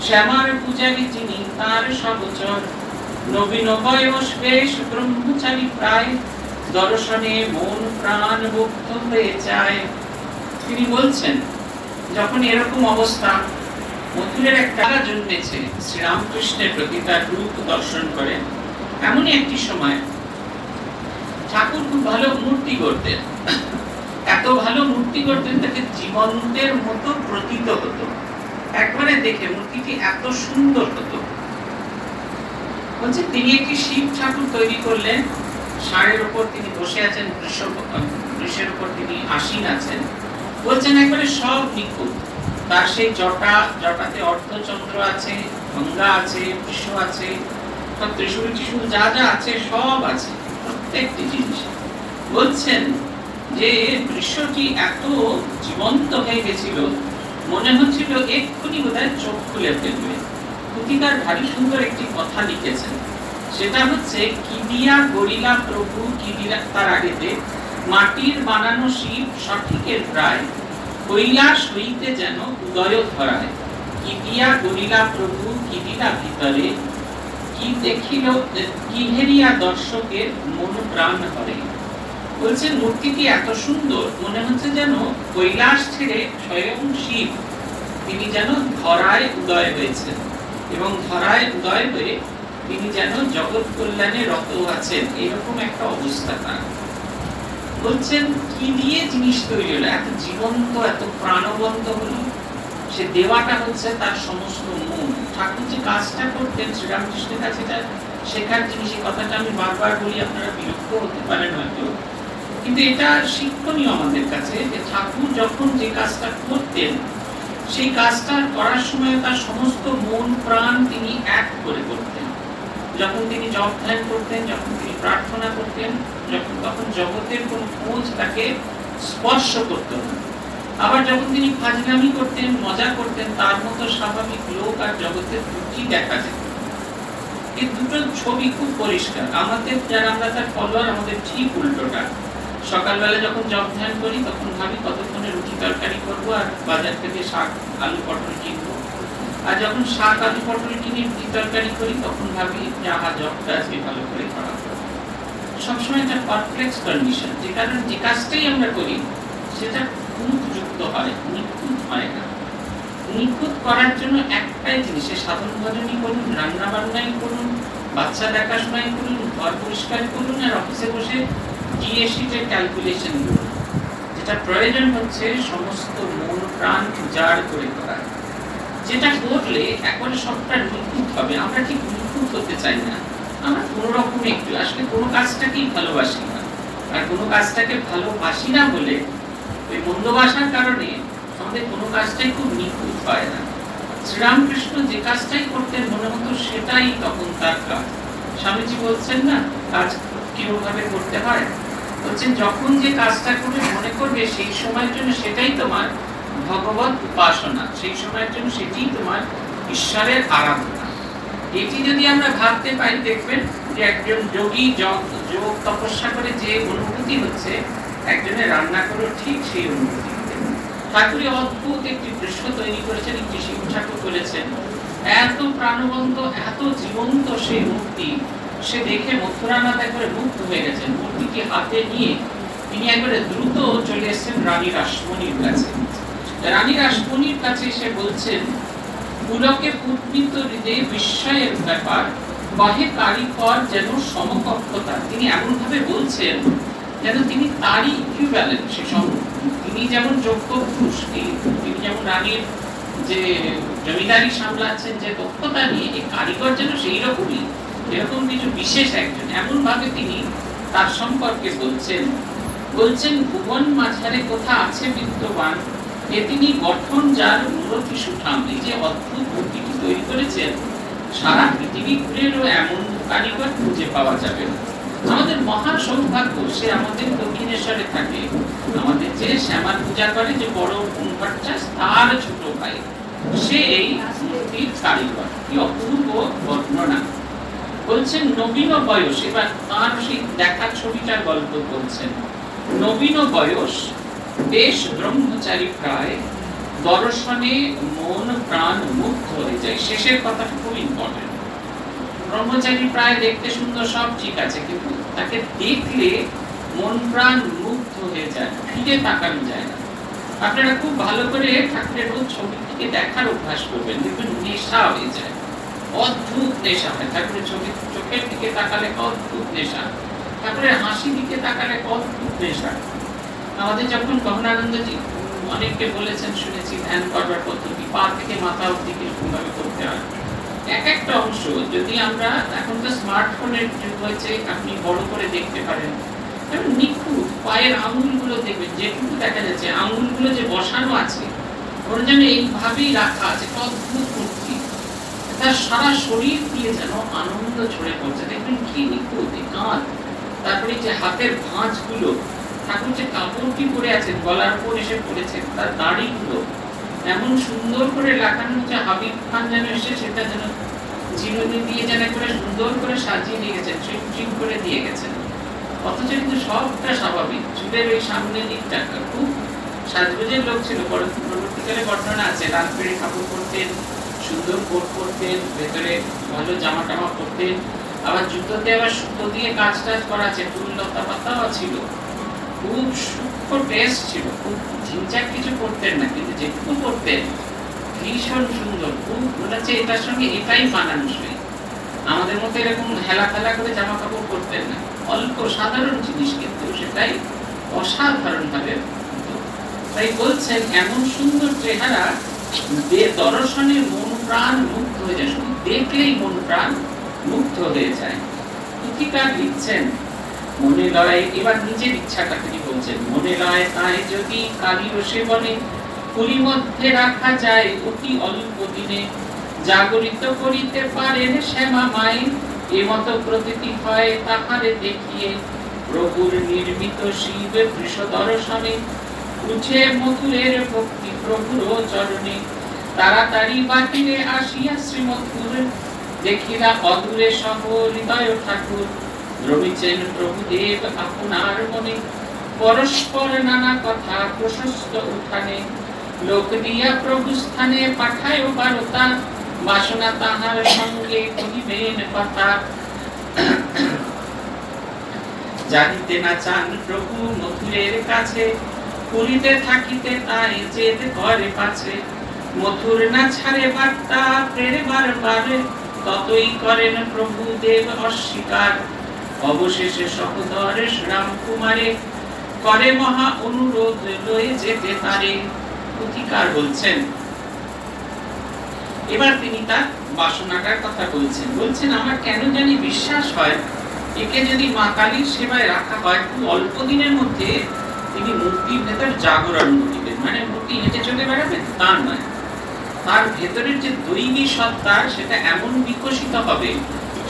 শ্যামার পূজারী যিনি তার সহচর, নবীন বয়স বেশ ব্রহ্মচারী প্রায়, দর্শনে মন প্রাণ মুগ্ধ হয়ে যায়। তিনি বলছেন, যখন এরকম অবস্থা, মথুরের একটা জন্মেছে শ্রীরামকৃষ্ণের প্রতি, তার রূপ দর্শন করে। এমনই একটি সময় ঠাকুর খুব ভালো মূর্তি করতেন, এত ভালো মূর্তি করতেন তাকে জীবন্তের মতো প্রতীত হতো। একবারে দেখে মূর্তিটি এত সুন্দর হতো। বলছে তিনি একটি শিব ঠাকুর তৈরি করলেন, ষাঁড়ের উপর তিনি বসে আছেন, বৃষের উপর তিনি আসীন আছেন, বলছেন একবারে সব নিখুঁত। তার সেই জটাতে অর্ধচন্দ্র আছে, গঙ্গা আছে, বৃষ আছে, ত্রিশূল ত্রিশূল যা যা আছে সব আছে, প্রত্যেকটি জিনিস। বলছেন যে দৃশ্যটি এত জীবন্ত হয়ে গেছিল, মনে হচ্ছিল এক্ষুনি বোধহয় চোখ খুলে ফেলবে। পুথিকার ভারী সুন্দর একটি কথা লিখেছেন, সেটা হচ্ছে কি দিয়া গড়িলা প্রভু কি দিয়া, তার আগেতে মাটির বানানো শিব সঠিকের প্রায় কৈলাস হইতে যেন উদয় ধরায়, কি দিয়া গড়িলা প্রভু কি দিলা ভিতরে, কি দেখিল কি হেরিয়া দর্শকের মন প্রাণ হরে। বলছেন মূর্তিটি এত সুন্দর, মনে হচ্ছে যেন কৈলাস ছেড়ে স্বয়ং শিব তিনি যেন ধরায় উদয় হয়েছেন, এবং ধরায় উদয় হয়ে তিনি যেন জগৎ কল্যাণে রত আছেন, এরকম একটা অবস্থা তার। বলছেন কি দিয়ে জিনিস তৈরি হলো, এত জীবন্ত এত প্রাণবন্ত হলো, সে দেওয়াটা হচ্ছে তার সমস্ত মন। ঠাকুর যে কাজটা করতেন শ্রীরামকৃষ্ণের কাছে শেখার জিনিস, এই কথাটা আমি বারবার বলি, আপনারা বিরক্ত হতে পারেন হয়তো, কিন্তু এটা শিক্ষণীয় আমাদের কাছে, যে ঠাকুর যখন যে কাজটা করতেন সেই কাজটা করার সময় তার সমস্ত মন প্রাণ তিনি এক করে করতেন। যখন তিনি জপ ধ্যান করতেন, যখন তিনি প্রার্থনা করতেন, তখন জগতের কোন খোঁজ তাকে স্পর্শ করত না। আবার যখন তিনি ফাজলামি করতেন, মজা করতেন, তার মতো স্বাভাবিক লোক আর জগতের ত্রুটি দেখা যেত। এই দুটো ছবি খুব পরিষ্কার। আমাদের যারা আমরা তার ফলোয়ার, আমাদের ঠিক উল্টোটা। সকালবেলা যখন জপ ধ্যান করি তখন ভাবি কতক্ষণে রুটি তরকারি করবো আর বাজার থেকে শাক আলু পটল কিনবো, আর যখন শাক আলু পটল কিনে রুটি তরকারি করি তখন ভাবি যে আহা জবটা আজকে ভালো করে করা হবে। সবসময় একটা পারপ্লেক্স কন্ডিশন, যে কারণে যে কাজটাই আমরা করি সেটা খুঁতযুক্ত হয়, নিখুঁত হয় না। নিখুঁত করার জন্য একটাই জিনিস, সাধন ভজনই করুন, রান্না বান্নাই করুন, বাচ্চা দেখাশোনাই করুন, ঘর পরিষ্কার করুন, আর অফিসে বসে জিএসটির ক্যালকুলেশন করুন। যেটা প্রয়োজন হচ্ছে সমস্ত মন প্রাণ উজাড় করে করা, যেটা করলে এখন সবটা নিখুঁত হবে। আমরা ঠিক নিখুঁত হতে চাই না, আমরা কোনো রকম একটু আসলে কোনো কাজটাকেই ভালোবাসি না, আর কোনো কাজটাকে ভালোবাসি না বলে ওই মন্দবাসার কারণে আমাদের কোনো কাজটাই খুব নিখুঁত হয় না। শ্রীরামকৃষ্ণ যে কাজটাই করতেন মনে হতো সেটাই তখন তার কাজ। স্বামীজি বলছেন না কাজ কিভাবে করতে হয়, বলছেন যখন যে কাজটা করবে মনে করবে সেই সময়ের জন্য সেটাই তোমার ভগবত উপাসনা, সেই সময়ের জন্য সেটাই তোমার ঈশ্বরের আরাধনা। এটি যদি আমরা ভাবতে পারি, দেখবেন যে একজন যোগী যোগ তপস্যা করে যে অনুভূতি হচ্ছে, একজনের রান্না করে ঠিক সেই অনুভূতি। ঠাকুর অদ্ভুত একটি দৃশ্য তৈরি করেছেন, একটি শিব ঠাকুর করেছেন, এত প্রাণবন্ত এত জীবন্ত সেই মূর্তি, সে দেখে মথুরানাথ একবারে মুগ্ধ হয়ে গেছেন। মূর্তিটি হাতে নিয়ে তিনি একবারে দ্রুত চলে এসেছেন রানী রাসমণির কাছে। রানী রাসমণির কাছে এসে বলছেন, পুলকে পুতমিত হৃদয়ে বিস্ময়ের ব্যাপার, কহে কারিকর যেন সমকক্ষতা। তিনি এমন ভাবে বলছেন যেন তিনি তারই ইকুইভ্যালেন্ট, সে তিনি যেমন যোগ্য পুরুষ, তিনি যেমন রানীর যে জমিদারি সামলাচ্ছেন যে দক্ষতা নিয়ে, এই কারিগর যেন সেই রকমই, এরকম কিছু বিশেষ একজন, এমন ভাবে তিনি তার সম্পর্কে বলছেন ভুবন মাঝারে কোথা আছে বিদ্যমান, এ তিনি গঠন যার মূরতি সুঠাম। এই যে অদ্ভুত মূর্তিটি তৈরি করেছেন, সারা পৃথিবী ঘুরেও এমন কারিগর খুঁজে পাওয়া যাবে না। আমাদের মহা সৌভাগ্য, সে আমাদের দক্ষিণেশ্বরে থাকে, আমাদের যে শ্যামার পূজা করে যে বড় ভট্টাচ, তার ছোট ভাই, সে এই মূর্তির কারিগর। কি অপূর্ব বর্ণনা। বলছেন নবীন বয়স, এবার তার সেই দেখার ছবিটার গল্প বলছেন। নবীন বয়স বেশ ব্রহ্মচারী প্রায়, দর্শনে মন প্রাণ মুগ্ধ হয়ে যায়। শেষের কথাটা খুব ইম্পর্টেন্ট। ব্রহ্মচারী প্রায়, দেখতে সুন্দর, সব ঠিক আছে, কিন্তু তাকে দেখলে মন প্রাণ মুগ্ধ হয়ে যায়, ফিরে তাকানো যায় না। আপনারা খুব ভালো করে ঠাকুরের রোজ ছবির দিকে দেখার অভ্যাস করবেন, দেখবেন নেশা হয়ে যায়, অদ্ভুত নেশা হয়। ঠাকুরের চোখের দিকে তাকালে অদ্ভুত নেশা, ঠাকুরের হাসি দিকে তাকালে অদ্ভুত নেশা। আমাদের যখন গহনানন্দজি অনেককে বলেছেন, শুনেছি ধ্যান করবার পদ্ধতি, পা থেকে মাথা অবধি কিরকম ভাবে করতে হয়, এক একটা অংশ যদি আমরা, এখন তো স্মার্টফোনের যুগ হয়েছে, আপনি বড় করে দেখতে পারেন, নিখুঁত পায়ের আঙুলগুলো দেখবেন যেটুকু দেখা যাচ্ছে, আঙুলগুলো যে বসানো আছে ওর যেন এইভাবেই রাখা আছে, অদ্ভুত মূর্তি। তার সারা শরীর দিয়ে যেন আনন্দ ছড়ে পড়ছে, দেখবেন কি নিখুঁত কাঁধ। তারপরে যে হাতের ভাঁজগুলো, ঠাকুর যে কাপড়টি পরে আছেন গলার উপর এসে পড়েছেন, তার দাড়িগুলো এমন সুন্দর করে লাগানো, যে হাবিব খান যেন এসে সেটা যেন জীবনী দিয়ে যেন করে সুন্দর করে সাজিয়ে দিয়ে গেছেন, ট্রিম করে দিয়ে গেছেন। অথচ কিন্তু সবটা স্বাভাবিক। চুলের ওই সামনের দিকটা খুব সাজগোজের লোক ছিল। পরবর্তীকালে বর্ণনা আছে, রাত বেড়ে কাপড় পরতেন, সুন্দর কোট পরতেন, ভেতরে ভালো জামা টামা পরতেন, আবার জুতোতে আবার সুতো দিয়ে কাজ টাজ করা আছে, ফুল লতা পাতাও ছিল, খুব সূক্ষ্ম টেস্ট ছিল, খুব ঝিনচাক কিছু করতেন না, কিন্তু যেটুকু করতেন ভীষণ সুন্দর, খুব মনে হচ্ছে এটার সঙ্গে এটাই মানানসই। আমাদের মতো এরকম হেলা খেলা করে জামা কাপড় পরতেন না, অল্প সাধারণ জিনিস, কিন্তু সেটাই অসাধারণ ভাবে। তাই বলছেন এমন সুন্দর চেহারা দর্শনে মন প্রাণ মুগ্ধ হয়ে যায়, শুধু দেখলেই মন প্রাণ মুগ্ধ হয়ে যায়। টীকার লিখছেন মনে লয়, এবার নিজের ইচ্ছাটা তিনি বলছেন, মনে লয় তাই যদি কালীর সেবনে কুলি মধ্যে রাখা যায় অতি অল্প দিনে, জাগরিত করিতে পারেন শ্যামা মাই, এমত প্রতীতি হয় তাহারে দেখিয়ে, প্রভুর নির্মিত শিব বৃষ দর্শনে উঠে মধুরের ভক্তি প্রভুর চরণে, তাড়াতাড়ি বাহিরে আসিয়া শ্রীমধুর দেখিলা অদূরে সহ হৃদয় ঠাকুর, রমিছেন প্রভুদেব আপনার মনে, পরস্পর নানা কথা প্রশস্ত উঠানে, লোক দিয়া প্রভু স্থানে পাঠায় বারতা, বাসনা তাহার সঙ্গে কহিবেন কথা, জানিতে না চান প্রভু মধুরের কাছে, পুরীতে থাকিতে তাই যেতে ঘরে পাছে, মধুর না ছাড়ে বার্তা প্রেরে বারবারে, ততই করেন প্রভু দেব অস্বীকার, অবশেষে সহোদরে রাম কুমারে করে মহা অনুরোধ লয়ে যেতে তারে। পুথিকার বলছেন, এবার তিনি তার বাসনাটার কথা বলছেন। বলছেন আমার কেন জানি বিশ্বাস হয় একে যদি মা কালীর সেবায় রাখা হয়, খুব অল্প দিনের মধ্যে তিনি মূর্তির ভেতর জাগরণ ঘটিবেন। মানে মূর্তি হেঁটে চলে বেড়াবেন তা নয়, তার ভেতরের যে দৈবী সত্তা সেটা এমন বিকশিত হবে,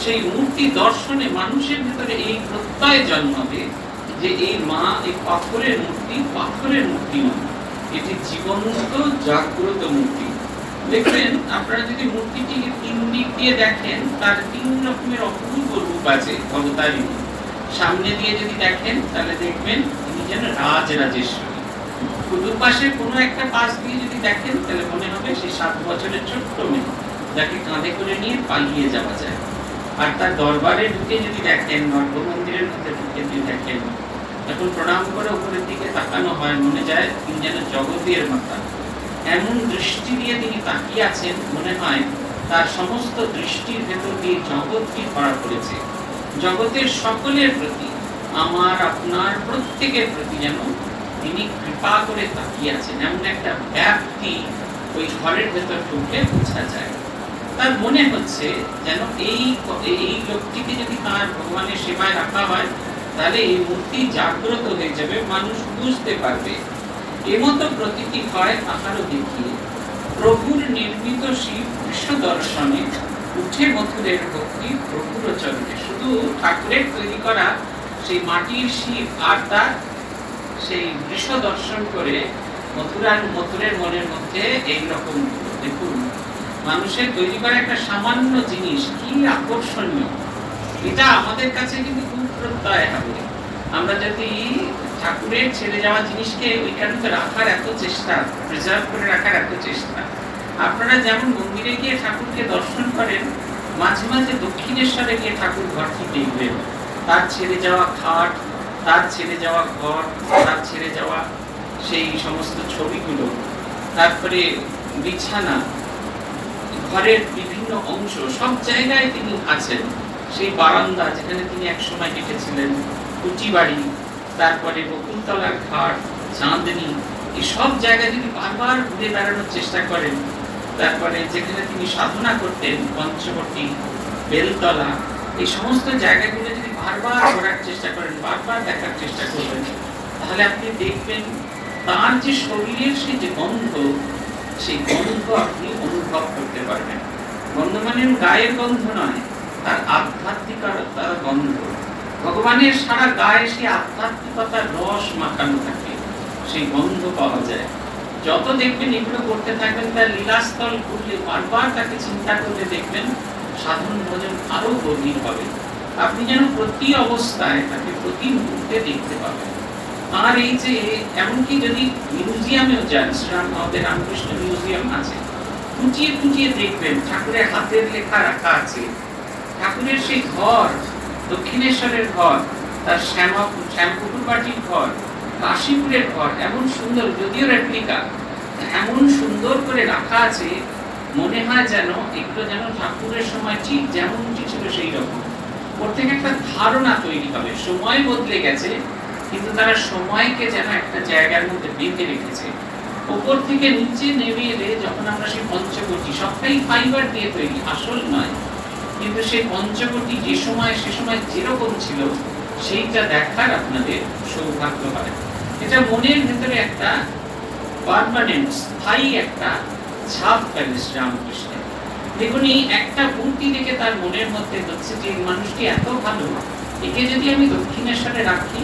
সেই মূর্তি দর্শনে মানুষের ভেতরে এই প্রত্যয় জন্মাবে যে এই মা এই পাথরের মূর্তি নয়, এটি জীবন্ত জাগ্রত মূর্তি। দেখবেন আপনারা যদি মূর্তিটিকে তিন দিক দিয়ে দেখেন, তার তিন রকমের অপূর্ব রূপ আছে অবতারী। সামনে দিয়ে যদি দেখেন তাহলে দেখবেন তিনি যেন রাজরাজেশ্বরী। দুপাশে কোনো একটা পাশ দিয়ে যদি দেখেন তাহলে মনে হবে সেই 7 বছরের ছোট্ট মেয়ে, যাকে কাঁধে করে নিয়ে পালিয়ে যাওয়া যায়। আর তার দরবারে ঢুকে যদি দেখেন, গর্ভমন্দিরের মধ্যে ঢুকে যদি দেখেন, এখন প্রণাম করে উপরের দিকে তাকানো হয়, মনে যায় তিনি যেন জগতের মাতা। এমন দৃষ্টি দিয়ে তিনি তাকিয়ে আছেন, মনে হয় তার সমস্ত দৃষ্টির ভেতর দিয়ে জগৎকে ভরা পড়েছে। জগতের সকলের প্রতি, আমার আপনার প্রত্যেকের প্রতি যেন তিনি কৃপা করে তাকিয়ে আছেন, এমন একটা ব্যাপ্তি ওই ঘরের ভেতর ঢুকলে বোঝা যায়। তার মনে হচ্ছে যেন এই লোকটিকে যদি তার ভগবানের সেবায় রাখা হয়, তাহলে এই মূর্তি জাগ্রত হয়ে যাবে, মানুষ বুঝতে পারবে। এমতো প্রতীতি হয় তাহারও দেখিয়ে, প্রভুর নির্মিত শিব বিশ্ব দর্শনে উঠে মথুরের ভক্তি প্রভুর চরণে। শুধু ঠাকুরের তৈরি করা সেই মাটির শিব আর তার সেই বৃষ দর্শন করে মথুরের মনের মধ্যে এইরকম দেখুন, মানুষের তৈরি করা একটা সামান্য জিনিস কি আকর্ষণীয়, এটা আমাদের কাছে কিন্তু খুব প্রত্যয় হবে। আমরা যদি ঠাকুরের ছেড়ে যাওয়া জিনিসকে ওইখানে রাখার এত চেষ্টা, প্রিজার্ভ করে রাখার এত চেষ্টা। আপনারা যেমন মন্দিরে গিয়ে ঠাকুরকে দর্শন করেন, মাঝে মাঝে দক্ষিণেশ্বরে গিয়ে ঠাকুর ঘরটি দেখবেন, তার ছেড়ে যাওয়া খাট, তার ছেড়ে যাওয়া ঘর, তার ছেড়ে যাওয়া সেই সমস্ত ছবিগুলো, তারপরে বিছানা, ঘরের বিভিন্ন অংশ, সব জায়গায় তিনি আছেন। সেই বারান্দা যেখানে তিনি একসময় হেঁটেছিলেন, কুটি বাড়ি, তারপরে বকুলতলার ঘাট, চাঁদনি, এই সব জায়গায় যদি বারবার ঘুরে বেড়ানোর চেষ্টা করেন, তারপরে যেখানে তিনি সাধনা করতেন পঞ্চবটী, বেলতলা, এই সমস্ত জায়গাগুলো যদি বারবার ঘোরার চেষ্টা করেন, বারবার দেখার চেষ্টা করবেন, তাহলে আপনি দেখবেন তার যে শরীরের সেই যে গন্ধ, সেই গন্ধ আপনি অনুভব করতে পারবেন। গন্ধ মানে গায়ের গন্ধ নয়, তার আধ্যাত্মিকতার গন্ধ। ভগবানের সারা গায়ে সেই আধ্যাত্মিকতার রস মাখানো থাকে, সেই গন্ধ পাওয়া যায়। যত দেখবেন এগুলো করতে থাকবেন, তার লীলাস্থল ঘুরলে বারবার তাকে চিন্তা করলে দেখবেন সাধন ভজন আরো গভীর হবে। আপনি যেন প্রতি অবস্থায় তাকে প্রতি মুহূর্তে দেখতে পাবেন। আর এই যে এমনকি যদি মিউজিয়ামেও যান, আমাদের রামকৃষ্ণ মিউজিয়াম আছে, খুঁটিয়ে খুঁটিয়ে দেখবেন ঠাকুরের হাতের লেখা রাখা আছে। ঠাকুরের সেই ঘর, দক্ষিণেশ্বরের ঘর, তার শ্যামপুকুর বাটির ঘর, কাশীপুরের ঘর, এমন সুন্দর, যদিও রেপ্লিকা, এমন সুন্দর করে রাখা আছে, মনে হয় যেন এগুলো যেন ঠাকুরের সময় ঠিক যেমনটি ছিল সেই রকম। ওর থেকে একটা ধারণা তৈরি হবে। সময় বদলে গেছে, কিন্তু তারা সময়কে যেন একটা জায়গার মধ্যে বেঁধে রেখেছে। উপর থেকে নিচে নেমে এলে যখন আমরা সেই পঞ্চবটি, সবটাই ফাইবার দিয়ে তৈরি, আসল নয়, কিন্তু সেই পঞ্চবটি যে সময় সে সময় যেরকম ছিল সেইটা দেখার আপনাদের সৌভাগ্য হয়। এটা মনের ভেতরে একটা পার্মানেন্ট, স্থায়ী একটা ছাপ ফেলে শ্রীরামকৃষ্ণের। দেখুন, এই একটা মূর্তি দেখে তার মনের মধ্যে হচ্ছে যে মানুষটি এত ভালো, একে যদি আমি দক্ষিণেশ্বরে রাখি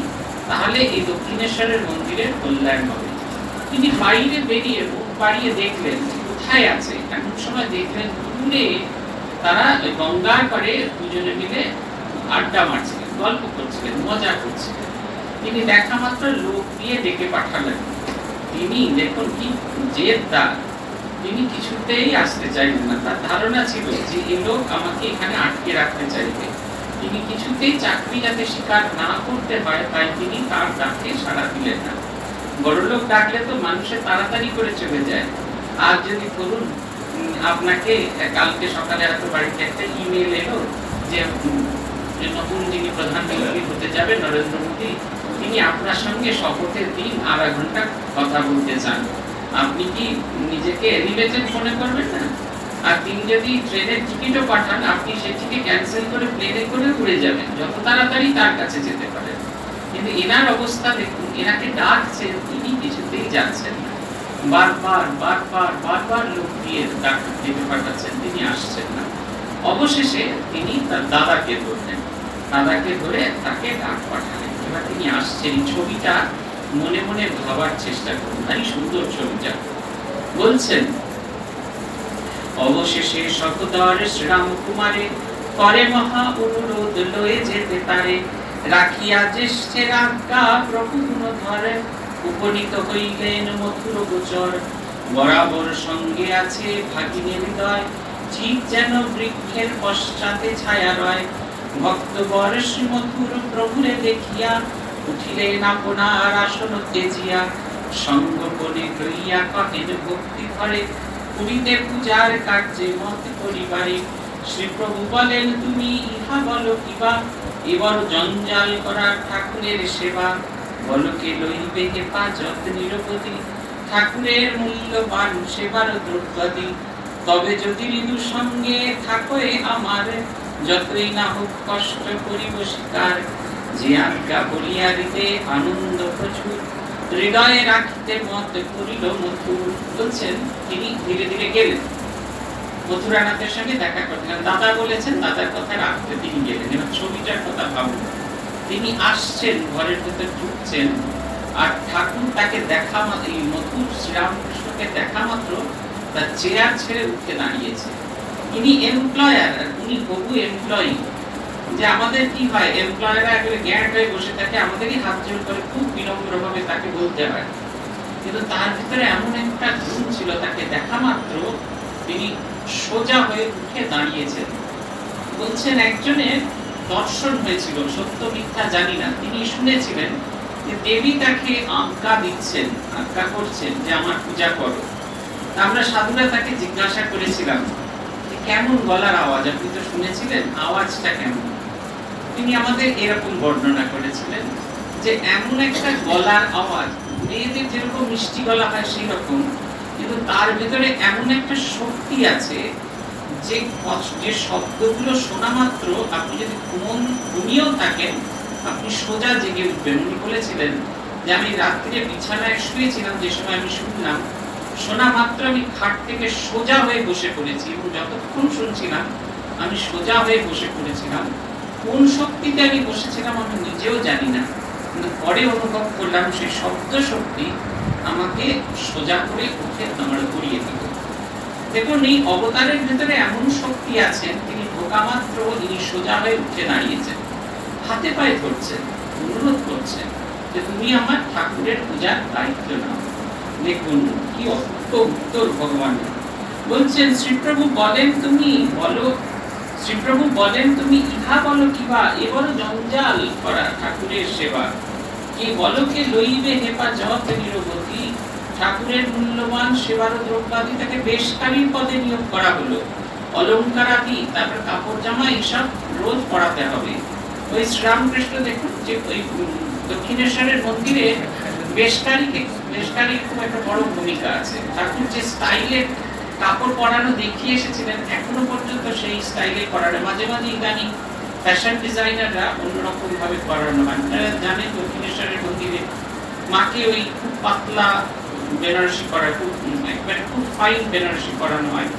তাহলে এই দক্ষিণেশ্বরের মন্দিরের কল্যাণ হবে। তিনি বাইরে বেরিয়ে মুখ বাড়িয়ে দেখলেন কোথায় আছে। এমন সময় দেখলেন দূরে তারা গঙ্গার পাড়ে দুজনে মিলে আড্ডা মারছিলেন, গল্প করছিলেন, মজা করছিলেন। তিনি দেখা মাত্র লোক দিয়ে ডেকে পাঠালেন। তিনি দেখুন কি জেদদার, তিনি কিছুতেই আসতে চাইলেন না। তার ধারণা ছিল যে এই লোক আমাকে এখানে আটকে রাখতে চাইবে। তিনি কিছুতেই চাকরি যাতে স্বীকার না করতে হয় তাই তিনি তার ডাকে সাড়া দিলেন না। বড়লোক ডাকলে তো মানুষের তাড়াতাড়ি করে চলে যায়। আর যদি ধরুন আপনাকে কালকে সকালে হয়তো বাড়িতে একটা ইমেল এলো যে নতুন যিনি প্রধানমন্ত্রী হতে যাবে নরেন্দ্র মোদী, তিনি আপনার সঙ্গে শপথের দিন আধা ঘন্টা কথা বলতে চান, আপনি কি নিজেকে এলিভেটেড মনে করবেন না? আর তিনি যদি ট্রেনের টিকিটও পাঠান, আপনি সেটিকে ক্যান্সেল করে প্লেনে করে উড়ে যাবেন, যত তাড়াতাড়ি তার কাছে যেতে পারেন। কিন্তু এনার অবস্থা দেখুন, এনাকে ডাকছেন, তিনি কিছুতেই যাচ্ছেন না। বারবার বারবার বারবার লোক দিয়ে ডেকে পাঠাচ্ছেন, তিনি আসছেন না। অবশেষে তিনি তার দাদাকে ধরলেন, দাদাকে ধরে তাকে ডাক পাঠালেন। এবার তিনি আসছেন। ছবিটা মনে মনে ভাবার চেষ্টা করুন, ভারী সুন্দর ছবিটা। বলছেন, অবশেষে সতদর শ্রীরাম কুমারে করে মহা অনুরোধ লয়ে যেতে তারে, রাখিয়া জ্যেষ্ঠের আজ্ঞা প্রভু গুণ ধরে, উপনীত হইলেন মথুর গোচর। বরাবর সঙ্গে আছে ভাগিনের হৃদয়, ঠিক যেন বৃক্ষের পশ্চাতে ছায়া রয়। ভক্তবর শ্রী মথুর প্রভুরে দেখিয়া, উঠিলেন আপনার আসন তেজিয়া। সঙ্গপনে লইয়া কহেন ভক্তি ভরে, পুরীতে পূজার কার্যে মত পরিবারে। শ্রীপ্রভু বলেন, তুমি ইহা বলো কিবা, এবার জঞ্জাল করা ঠাকুরের সেবা। বলকে লইবে হেফাজত নিরবধি, ঠাকুরের মূল্যবান সেবার দ্রব্যাদি। তবে যদি ঋদু সঙ্গে থাকোয় আমার, যতই না হোক কষ্ট করিব স্বীকার। যে আজ্ঞা বলিয়া হৃদে আনন্দ প্রচুর, হৃদয়ে রাখিতে মত করিল মথুর। বলছেন, তিনি ধীরে ধীরে গেলেন, মথুরানাথের সঙ্গে দেখা করলেন। দাদা বলেছেন, দাদার কথা রাখতে তিনি গেলেন। এবার ছবিটার কথা ভাবুন, তিনি আসছেন, ঘরের ভেতর ঢুকছেন, আর ঠাকুর তাকে দেখা মাত্র, এই মথুর শ্রীরামকৃষ্ণকে দেখা মাত্র তার চেয়ার ছেড়ে উঠে দাঁড়িয়েছে। ইনি এমপ্লয়ার, উনি বহু এমপ্লয়ি। যে আমাদের কি হয়, এমপ্লয়াররা একেবারে গ্যাট হয়ে বসে থাকে, আমাদেরই হাত জোর করে খুব বিনম্রভাবে তাকে বলতে হয়। কিন্তু তার ভিতরে এমন একটা গুণ ছিল, তাকে দেখা মাত্র তিনি সোজা হয়ে উঠে দাঁড়িয়েছেন। বলছেন, একজনের দর্শন হয়েছিল, সত্য মিথ্যা জানি না, তিনি শুনেছিলেন যে দেবী তাকে আজ্ঞা দিচ্ছেন, আজ্ঞা করছেন যে আমার পূজা করো। আমরা সাধুরা তাকে জিজ্ঞাসা করেছিলাম যে কেমন গলার আওয়াজ, আপনি তো শুনেছিলেন, আওয়াজটা কেমন? তিনি আমাদের এরকম বর্ণনা করেছিলেন যে এমন একটা গলার আওয়াজ, মেয়েদের যেরকম মিষ্টি গলা হয় সেই রকম, কিন্তু তার ভিতরে এমন একটা শক্তি আছে যে শব্দগুলো শোনা মাত্র আপনি যদি ঘুমিয়েও থাকেন, আপনি সোজা জেগে উঠবেন। উনি বলেছিলেন যে আমি রাত্রে বিছানায় শুয়েছিলাম, যে সময় আমি শুনলাম, শোনা মাত্র আমি খাট থেকে সোজা হয়ে বসে পড়েছি, এবং যতক্ষণ শুনছিলাম আমি সোজা হয়ে বসে পড়েছিলাম। কোন শক্তিতে আমি বসেছিলাম আমি নিজেও জানি না, কিন্তু পরে অনুভব করলাম সেই শব্দ শক্তি আমাকে সোজা করে উঠে আমার করিয়ে দিল। দেখুন, এই অবতারের ভেতরে এমন শক্তি আছেন, তিনি ঢোকা মাত্র তিনি সোজা হয়ে উঠে দাঁড়িয়েছেন, হাতে পায়ে ধরছেন, অনুরোধ করছেন যে তুমি আমার ঠাকুরের পূজার দায়িত্ব নাও। দেখুন কি অদ্ভুত উত্তর ভগবান বলছেন। শ্রীপ্রভু বলেন তুমি বলো, শ্রীপ্রভু বলেন তুমি ইহা বলো কিবা, এ বড় জঞ্জাল করা ঠাকুরের সেবা, কে বলো কে লইবে হেফাজত নিরবধি, ঠাকুরের মূল্যবান সেবার দ্রব্যাদি তাকে বেশকারীর পদে নিয়োগ করা হলো, অলঙ্কারাদি তারপর কাপড় জামা এসব রোজ পড়াতে হবে। ওই শ্রীরামকৃষ্ণ দেখুন যে ওই দক্ষিণেশ্বরের মন্দিরে বেশকারীর খুব একটা বড় ভূমিকা আছে। ঠাকুর যে স্টাইলে কাপড় পরানো দেখিয়ে এসেছিলেন, এখনো পর্যন্ত সেই স্টাইলে পরানো, মাঝে মাঝে ইদানিং ফ্যাশন ডিজাইনাররা অন্যরকম ভাবে পরানো হয়। জানেন দক্ষিণেশ্বরের মন্দিরে মাকে ওই খুব পাতলা বেনারসি করা, খুব একবারে খুব ফাইন বেনারসি করানো হয়।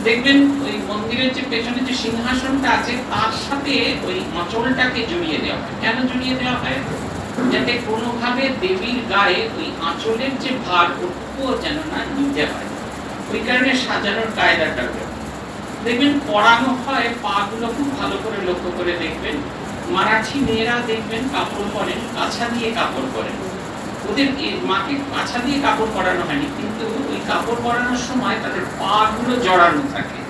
দেখবেন ওই মন্দিরের যে পেছনে যে সিংহাসনটা আছে তার সাথে ওই আঁচলটাকে জড়িয়ে দেওয়া হয়। কেন জড়িয়ে দেওয়া হয়? যাতে কোনোভাবে দেবীর গায়ে ওই আঁচলের যে ভার ওটুকু যেন না নিতে হয়, ওই কারণে সাজানোর কায়দাটা। দেখবেন পরানো হয়, পা গুলো খুব ভালো করে লক্ষ্য করে দেখবেন। মারাঠি মেয়েরা দেখবেন কাপড় পরেন, কাছা দিয়ে কাপড় পরেন। ওদের মাকে কাছা দিয়ে কাপড় পরানো হয়নি, কিন্তু ওই কাপড় পরানোর সময় তাদের পা গুলো জড়ানো থাকে।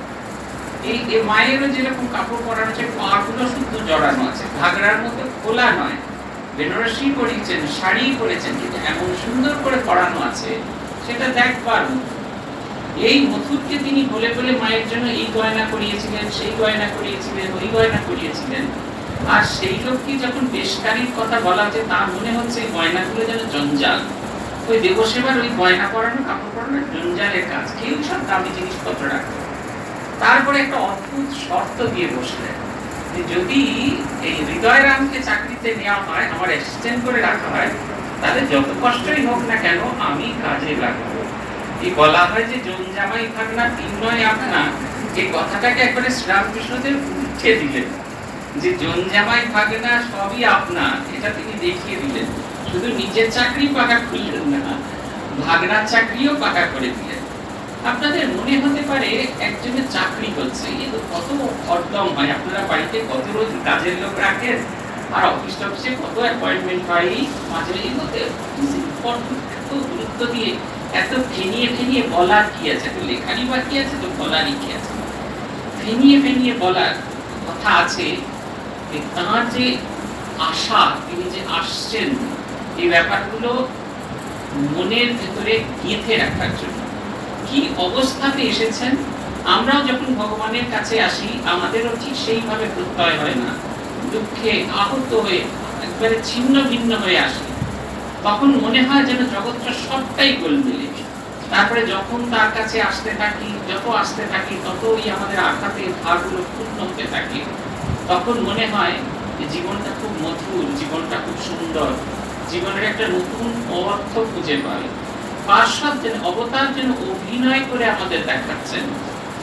এই মায়েরও যেরকম কাপড় পরানো আছে, পা গুলো শুদ্ধ জড়ানো আছে, ঘাগরার মতো খোলা নয়। বেনারসি পরিয়েছেন, শাড়ি পরেছেন, কিন্তু এমন সুন্দর করে পরানো আছে সেটা দেখবার মতো। এই মথুরকে তিনি বলে বলে মায়ের জন্য এই গয়না করিয়েছিলেন, সেই গয়না করিয়েছিলেন, ওই গয়না করিয়েছিলেন। আর সেই লোককে যখন বেশকারীর কথা বলা হচ্ছে, তার মনে হচ্ছে এই গয়নাগুলো যেন জঞ্জাল। ওই দেবসেবার ওই গয়না পরানো, কাপড় পরানো জঞ্জালের কাজ, কেউ সব দামি জিনিসপত্র রাখতো। তারপরে একটা অদ্ভুত শর্ত দিয়ে বসলেন যে যদি এই হৃদয়রামকে চাকরিতে নেওয়া হয়, আমার অ্যাসিস্ট্যান্ট করে রাখা হয়, তাহলে যত কষ্টই হোক না কেন আমি কাজে লাগবো। এই বলা হয় যে জমজামাই ভাগনা তিন নয় আপনা, এই কথাটাকে একবারে শ্রীরামকৃষ্ণদেব উঠে দিলেন যে জমজামাই ভাগনা সবই আপনা, এটা তিনি দেখিয়ে দিলেন। শুধু নিজের চাকরি পাকা করলেন না, ভাগনার চাকরিও পাকা করে দিলেন। আপনাদের মনে হতে পারে একজনের চাকরি হচ্ছে, কিন্তু কত অর্দম হয়। আপনারা বাড়িতে কত রোজ কাজের লোক রাখেন, আর অফিস টফিসে কত অ্যাপয়েন্টমেন্ট হয়, মাঝে মধ্যে এত গুরুত্ব দিয়ে এত ফেনিয়ে ফেনিয়ে বলার কি আছে, তো লেখারই বা কি আছে, তো বলারই কি আছে। ফেনিয়ে ফেনিয়ে বলার কথা আছে তাঁর যে আশা, তিনি যে আসছেন এই ব্যাপারগুলো মনের ভেতরে গেঁথে রাখার জন্য। কি অবস্থাতে এসেছেন, আমরাও যখন ভগবানের কাছে আসি আমাদেরও ঠিক সেইভাবে প্রত্যয় হয় না, দুঃখে আহত হয়ে একবারে ছিন্ন ভিন্ন হয়ে আসি। তখন মনে হয় যেন জগৎটা সবটাই গোলমেলে। তারপরে যখন তার কাছে আসতে থাকি, যত আসতে থাকি ততই আমাদের আঘাতে ভারগুলো পূর্ণ হতে থাকে। তখন মনে হয় যে জীবনটা খুব মধুর, জীবনটা খুব সুন্দর, জীবনের একটা নতুন অর্থ খুঁজে পাই। পার্শ্বদ যেন অবতার যেন অভিনয় করে আমাদের দেখাচ্ছেন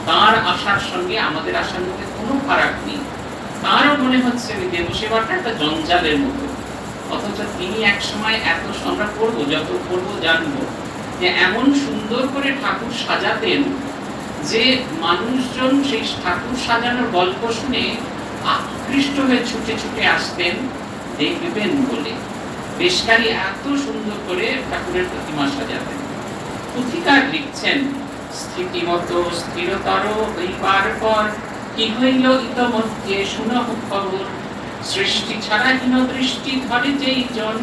তার আশার সঙ্গে আমাদের আশার মধ্যে কোনো ফারাক নেই। তারও মনে হচ্ছে ওই দেবসেবাটা একটা জঞ্জালের মতো, অথচ তিনি এক সময় এত আমরা করবো, যত করবো জানবো যে এমন সুন্দর করে ঠাকুর সাজাতেন যে মানুষজন সেই ঠাকুর সাজানোর গল্প শুনে আকৃষ্ট হয়ে ছুটে ছুটে আসতেন দেখবেন বলে। বেশকারী এত সুন্দর করে ঠাকুরের প্রতিমা সাজাতেন। পুথিকার লিখছেন, স্থিতিমত স্থিরতর হইবার পর কি হইল ইতমধ্যে শুনহ খবর, সৃষ্টি ছাড়া হীন দৃষ্টি ধরে যেই জন,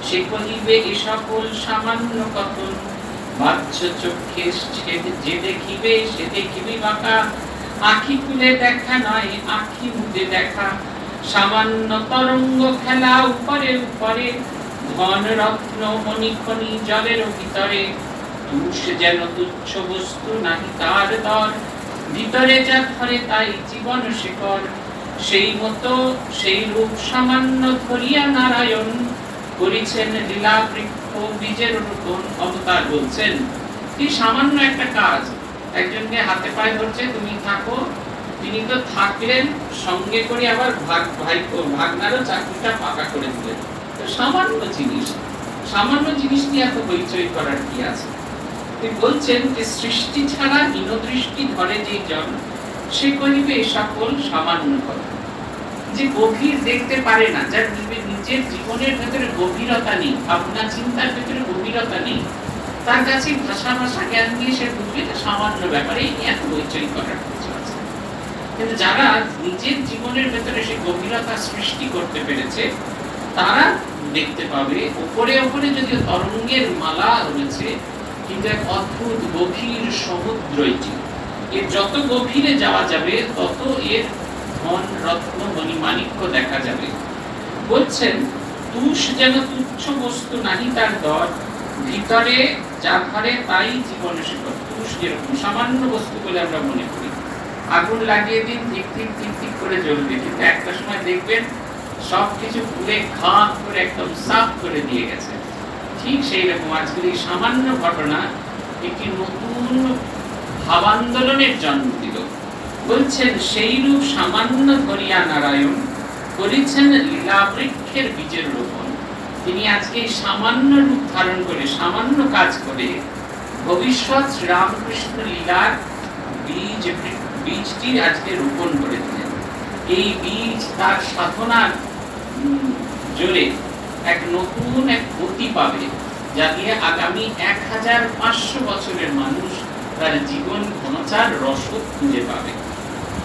সে কহিবে এ সকল সামান্য কথন, বাহ্য চক্ষে যে দেখিবে সে দেখিবে বাঁকা, আখি খুলে দেখা নয় আখি মুদে দেখা, সামান্য তরঙ্গ খেলা উপরে উপরে, ধন রত্ন মণিখনি জলের ভিতরে, তুষ যেন তুচ্ছ বস্তু নাহি তার দর, ভিতরে যা ধরে তাই জীবন শিকর, সেই মতো সেই রূপ সামান্য ধরিয়া নারায়ণ, করেছেন লীলা বৃক্ষ বীজের রোপণ। অবতার বলছেন কি সামান্য একটা কাজ, একজনকে হাতে পায়ে ধরছে তুমি থাকো, তিনি তো থাকলেন, সঙ্গে করে আবার ভাগনারও চাকরিটা পাকা করে দিলেন। তো সামান্য জিনিস, সামান্য জিনিস নিয়ে এত পরিচয় করার কি আছে? তিনি বলছেন যে সৃষ্টি ছাড়া হীনদৃষ্টি ধরে যে জন, সে করিবে সকল সামান্য কথা। যে গভীর দেখতে পারে না, যার নিজের জীবনের ভেতরে গভীরতা নেই, ভাবনা চিন্তার ভেতরে গভীরতা নেই, তার কাছে ভাষা জ্ঞান দিয়ে সে বুঝবে এটা সামান্য ব্যাপারে এত বৈচয় করার কিছু আছে। কিন্তু যারা নিজের জীবনের ভেতরে সে গভীরতা সৃষ্টি করতে পেরেছে, তারা দেখতে পাবে উপরে উপরে যদিও তরঙ্গের মালা রয়েছে, কিন্তু এক অদ্ভুত গভীর সমুদ্র এটি। এর যত গভীরে যাওয়া যাবে তত এর ধন রত্ন মণিমাণিক্য দেখা যাবে। বলছেন তুষ যেন তুচ্ছ বস্তু নাহি তার দর, ভিতরে যা ঘরে তাই জীবনে শিখর। তুষ যেরকম সামান্য বস্তু বলে আমরা মনে করি, আগুন লাগিয়ে দিন ঠিক ঠিক ঠিক ঠিক করে জ্বলবে, কিন্তু একটা সময় দেখবেন সবকিছু পুড়ে খাঁক করে একদম সাফ করে দিয়ে গেছে। ঠিক সেই রকম আজকের এই সামান্য ঘটনা একটি নতুন ভাবান্দোলনের জন্ম দিল। বলছেন সেই রূপ সামান্য ধরিয়া নারায়ণ করেছেন লীলা বৃক্ষের বীজের রোপণ। তিনি আজকে সামান্য রূপ ধারণ করে, সামান্য কাজ করে ভবিষ্যৎ শ্রীরামকৃষ্ণ লীলার বীজটি আজকে রোপণ করে দিলেন। এই বীজ তার সাধনার জোরে এক নতুন এক গতি পাবে, যা দিয়ে আগামী 1500 বছরের মানুষ তার জীবন ঘনচার রসদ খুঁজে পাবে।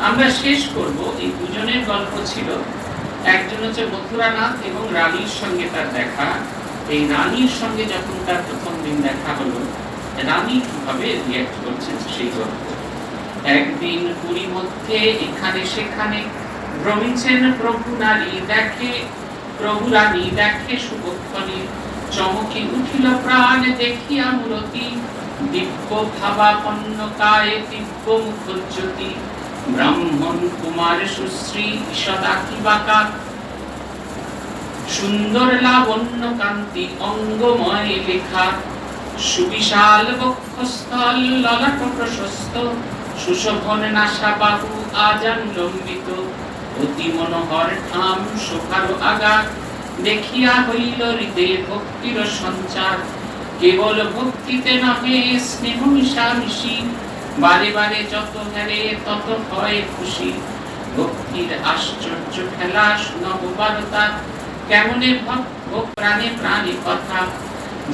আমরা শেষ করব, এই দুজনের গল্প ছিল। একজন হচ্ছে মথুরানাথ এবং রানীর সঙ্গে তার দেখা। এই রানীর সঙ্গে যখন তার প্রথম দিন দেখা হলো, রানী কিভাবে রিঅ্যাক্ট করছেন সেই গল্প। একদিন পুরী মধ্যে এখানে সেখানে ভ্রমিছেন প্রভু নারী দেখে, প্রভু রানী দেখে সুবক্ষণী, চমকি উঠিল প্রাণ দেখিয়া মূরতি, দিব্য ভাবাপন্ন কায়ে দিব্য মুখজ্যোতি, ব্রাহ্মণ কুমার সুশ্রী ঈষদাকি বাঁকা, সুন্দর লাবণ্য কান্তি অঙ্গময় লেখা, সুবিশাল বক্ষস্থল ললাট প্রশস্ত, সুশোভন নাসা বাহু আজান লম্বিত, অতি মনোহর ঠাম শোভার আগা, দেখিয়া হইল হৃদয়ে ভক্তির সঞ্চার, কেবল ভক্তিতে নহে স্নেহ মিশামিশি, বারে বারে যত হেরে তত হয় খুশি, ভক্তির আশ্চর্য খেলা শুনব বারতা, কেমনে ভক্ত প্রাণে প্রাণে কথা,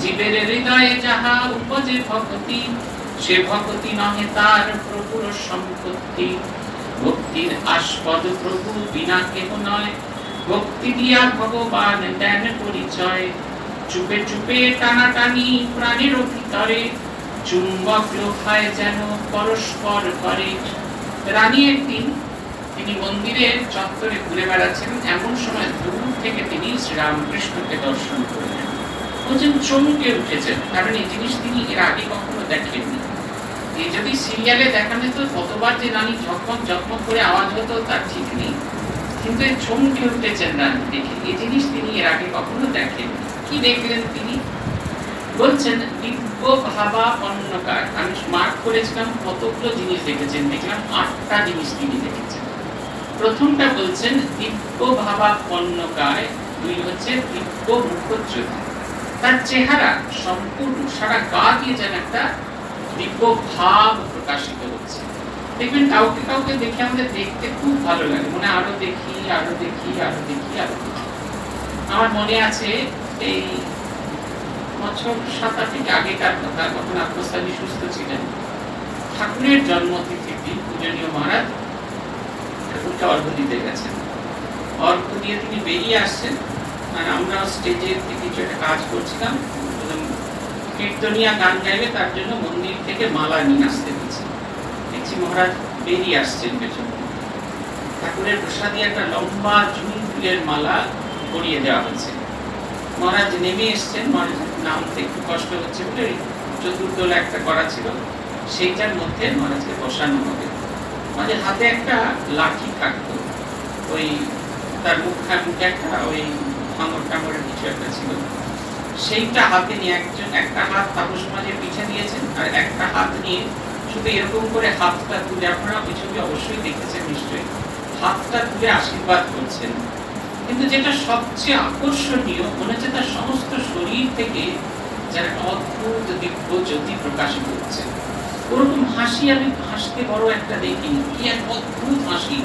জীবের হৃদয়ে যাহা উপজে ভক্তি, সে ভক্তি নহে তার প্রভুর সম্পত্তি, ভক্তির আস্পদ প্রভু বিনা কেহ নয়, ভক্তি দিয়া ভগবান দেন পরিচয়, চুপে চুপে টানাটানি প্রাণের ভিতরে, চুম্বক লোহায় যেন পরস্পর করে। রানী একদিন তিনি মন্দিরের চত্বরে ঘুরে বেড়াচ্ছেন, এমন সময় দূর থেকে তিনি শ্রীরামকৃষ্ণকে দর্শন করলেন। বলছেন চমকে উঠেছেন, কারণ এই জিনিস তিনি এর আগে কখনো দেখেননি। এই যদি সিরিয়ালে দেখানো তো কতবার যে রানী ঝকমক ঝকমক করে আওয়াজ হতো তার ঠিক নেই, কিন্তু চমকে উঠেছেন রানী দেখে। এই জিনিস তিনি এর আগে কখনো দেখেননি। কি দেখলেন তিনি? বলছেন দিব্য ভাবাপন্নকার। আমি মার্ক করেছিলাম কতগুলো জিনিস দেখেছেন, দেখলাম 8টা জিনিস তিনি দেখেছেন। প্রথমটা বলছেন দিব্য ভাবাপন্নকায়, দুই হচ্ছে দিব্য মুখজ্যোতি। তার চেহারা সম্পূর্ণ সারা গা দিয়ে যেন একটা দিব্য ভাব প্রকাশিত হচ্ছে। দেখবেন কাউকে কাউকে দেখে আমাদের দেখতে খুব ভালো লাগে, মনে আরো দেখি আরো দেখি আরো দেখি আরো দেখি। আমার মনে আছে এই বছর 7-8 আগেকার কথা, তখন আত্মস্থানী সুস্থ ছিলেন। ঠাকুরের জন্মতিথির দিন পূজনীয় মহারাজ ঠাকুরকে অর্ঘ্য দিতে গেছেন। অর্ঘ্য দিয়ে তিনি বেরিয়ে আসছেন, আর আমরা স্টেজে কিছু একটা কাজ করছিলাম, কীর্তনিয়া গান গাইবে তার জন্য মন্দির থেকে মালা নিয়ে আসতে দিচ্ছে। দেখছি মহারাজ বেরিয়ে আসছেন পেছন, ঠাকুরের প্রসাদে একটা লম্বা ঝুল ফুলের মালা পরিয়ে দেওয়া হচ্ছে। মহারাজ নেমে এসছেন, মহারাজের নামতে একটু কষ্ট হচ্ছে বলে চতুর্দোলা একটা করা ছিল, সেইটার মধ্যে মহারাজকে বসানো হবে। আমাদের হাতে একটা লাঠি থাকতো, ওই তার মুখে একটা ওই ভাঙর টাঙরের কিছু একটা ছিল, সেইটা হাতে নিয়ে একজন একটা হাত তাপস সমাজের পিছে দিয়েছেন আর একটা হাত নিয়ে শুধু এরকম করে হাতটা তুলে, আপনারা ওই ছবি অবশ্যই দেখেছেন নিশ্চয়ই, হাতটা তুলে আশীর্বাদ করছেন। কিন্তু যেটা সবচেয়ে আকর্ষণীয় মনে হচ্ছে তার সমস্ত শরীর থেকে যেন অদ্ভুত দিব্য জ্যোতি প্রকাশিত হচ্ছে। ওরকম হাসি আমি হাসতে বড় একটা দেখিনি, কি এক অদ্ভুত হাসি,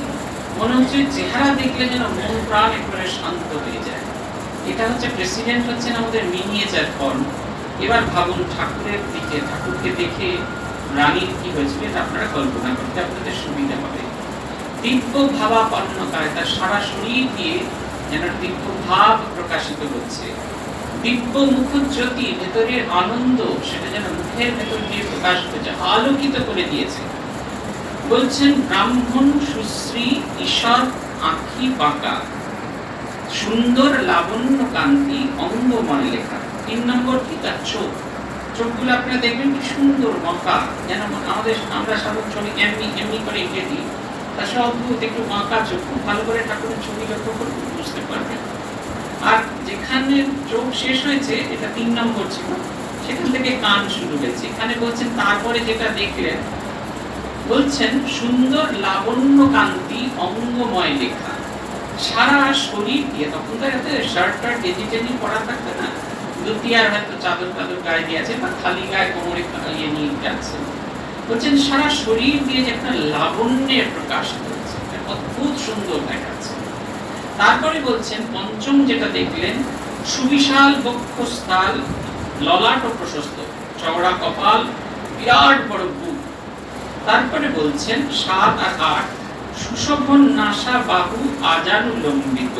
মনে হচ্ছে চেহারা দেখলে যেন মন প্রাণ একেবারে শান্ত হয়ে যায়। এটা হচ্ছে প্রেসিডেন্ট হচ্ছেন আমাদের মিনিয়েচার ফর্ম। এবার ভাবুন ঠাকুরের দিকে, ঠাকুরকে দেখে রানীর কি হয়েছিল এটা আপনারা কল্পনা করতে আপনাদের সুবিধা হবে। দিব্য ভাবাপন্নতায় তার সারা শরীর দিয়ে যেন দিব্য ভাব প্রকাশিত হচ্ছে, দিব্য মুখজ্যোতি ভেতরের আনন্দ সেটা যেন মুখের ভেতর দিয়ে প্রকাশ হচ্ছে, আলোকিত করে দিয়েছে। বলছেন ব্রাহ্মণ সুশ্রী ঈশ্বর আঁখি বাঁকা, সুন্দর লাবণ্য কান্তি অঙ্গময় লেখা। 3 নম্বর কি তার চোখ, চোখগুলো আপনারা দেখবেন কি সুন্দর বাঁকা, যেন আমাদের আমরা সাধারণ ছবি এমনি এমনি করে এঁকে দিই, তার সব অদ্ভুত একটু বাঁকা চোখ, খুব ভালো করে ঠাকুরের ছবি লক্ষ্য করে বুঝতে পারবেন। আর যেখানে চোখ শেষ হয়েছে এটা 3 নম্বর ছিল, সেখান থেকে কান শুরু হয়েছে। এখানে বলছেন তারপরে যেটা দেখলেন, বলছেন সুন্দর লাবণ্য কান্তি অঙ্গময় লেখা, সারা শরীর দিয়ে, তখন তো এত শার্ট টার্ট গেঞ্জি টেঞ্জি পরা থাকতো না, ধুতি আর হয়তো চাদর টাদর গায়ে দিয়ে আছে বা খালি গায়ে কোমরে ইয়ে নিয়ে যাচ্ছে, বলছেন সারা শরীর দিয়ে যে একটা লাবণ্যের প্রকাশ হচ্ছে, অদ্ভুত সুন্দর দেখাচ্ছে। তারপরে বলছেন পঞ্চম যেটা দেখলেন, সুবিশাল বক্ষস্থল, ললাট ও প্রশস্ত, চওড়া কপাল, বিরাট বড় বুক। তারপরে বলছেন 7 আর 8, সুশোভন নাসা বাহু আজানুলম্বিত,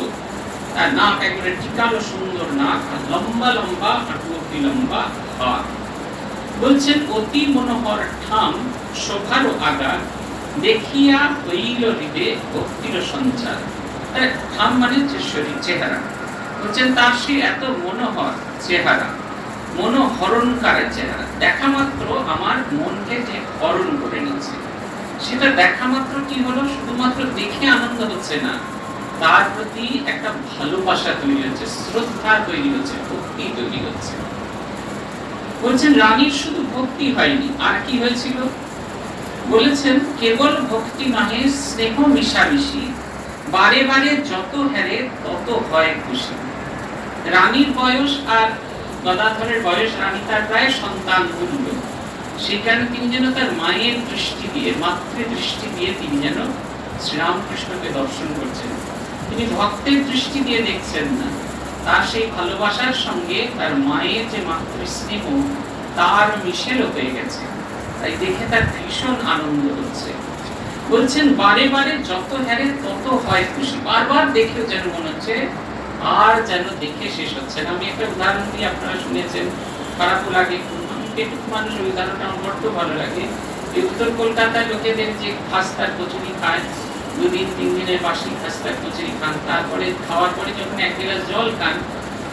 তার নাক একেবারে টিকালো সুন্দর নাক, আর লম্বা লম্বা হাঁটু অতি লম্বা হাত। বলছেন অতি মনোহর ঠাম শোভারও আগা, দেখিয়া হইল হৃদে ভক্তির সঞ্চার। ঠাম মানে শরীর, চেহারা। বলছেন তার সে এত মনোহর চেহারা, মনোহরণকারের চেহারা, দেখা মাত্র আমার মনকে যে হরণ করে নিচ্ছে। সেটা দেখা মাত্র কি হলো, শুধুমাত্র দেখে আনন্দ হচ্ছে না, তার প্রতি একটা ভালোবাসা তৈরি হচ্ছে, শ্রদ্ধা তৈরি হচ্ছে, ভক্তি তৈরি হচ্ছে। বলছেন রানীর শুধু ভক্তি হয়নি, আর কি হয়েছিল বলেছেন, কেবল ভক্তি নহে স্নেহ মিশামিশি, বারে বারে যত হেরে তত হয় খুশি। রানীর বয়স আর গদাধরের বয়স, রানী তার প্রায় সন্তান তুল্য, সেখানে তিনি যেন তার মায়ের দৃষ্টি দিয়ে, মাতৃ দৃষ্টি দিয়ে তিনি যেন শ্রীরামকৃষ্ণকে দর্শন করছেন। তিনি ভক্তের দৃষ্টি দিয়ে দেখছেন না, তার সেই ভালোবাসার সঙ্গে তার মায়ের যে মাতৃস্নেহ তার মিশেল হয়ে গেছে, তাই দেখে তার ভীষণ আনন্দ হচ্ছে। বলছেন বারে বারে যত হারে তত হয় খুশি, বারবার দেখেও যেন মনে হচ্ছে আর যেন দেখে শেষ হচ্ছে না। আমি একটা উদাহরণ দিই, আপনারা শুনেছেন, খারাপও লাগে, পেটুক মানুষ, ওই উদাহরণটা আমার বড্ড ভালো লাগে। এই উত্তর কলকাতার লোকেদের যে খাস্তার কচুরি খায়, 2 দিন 3 দিনের বাসি খাস্তার কচুরি খান, তারপরে খাওয়ার পরে যখন 1 গ্লাস জল খান,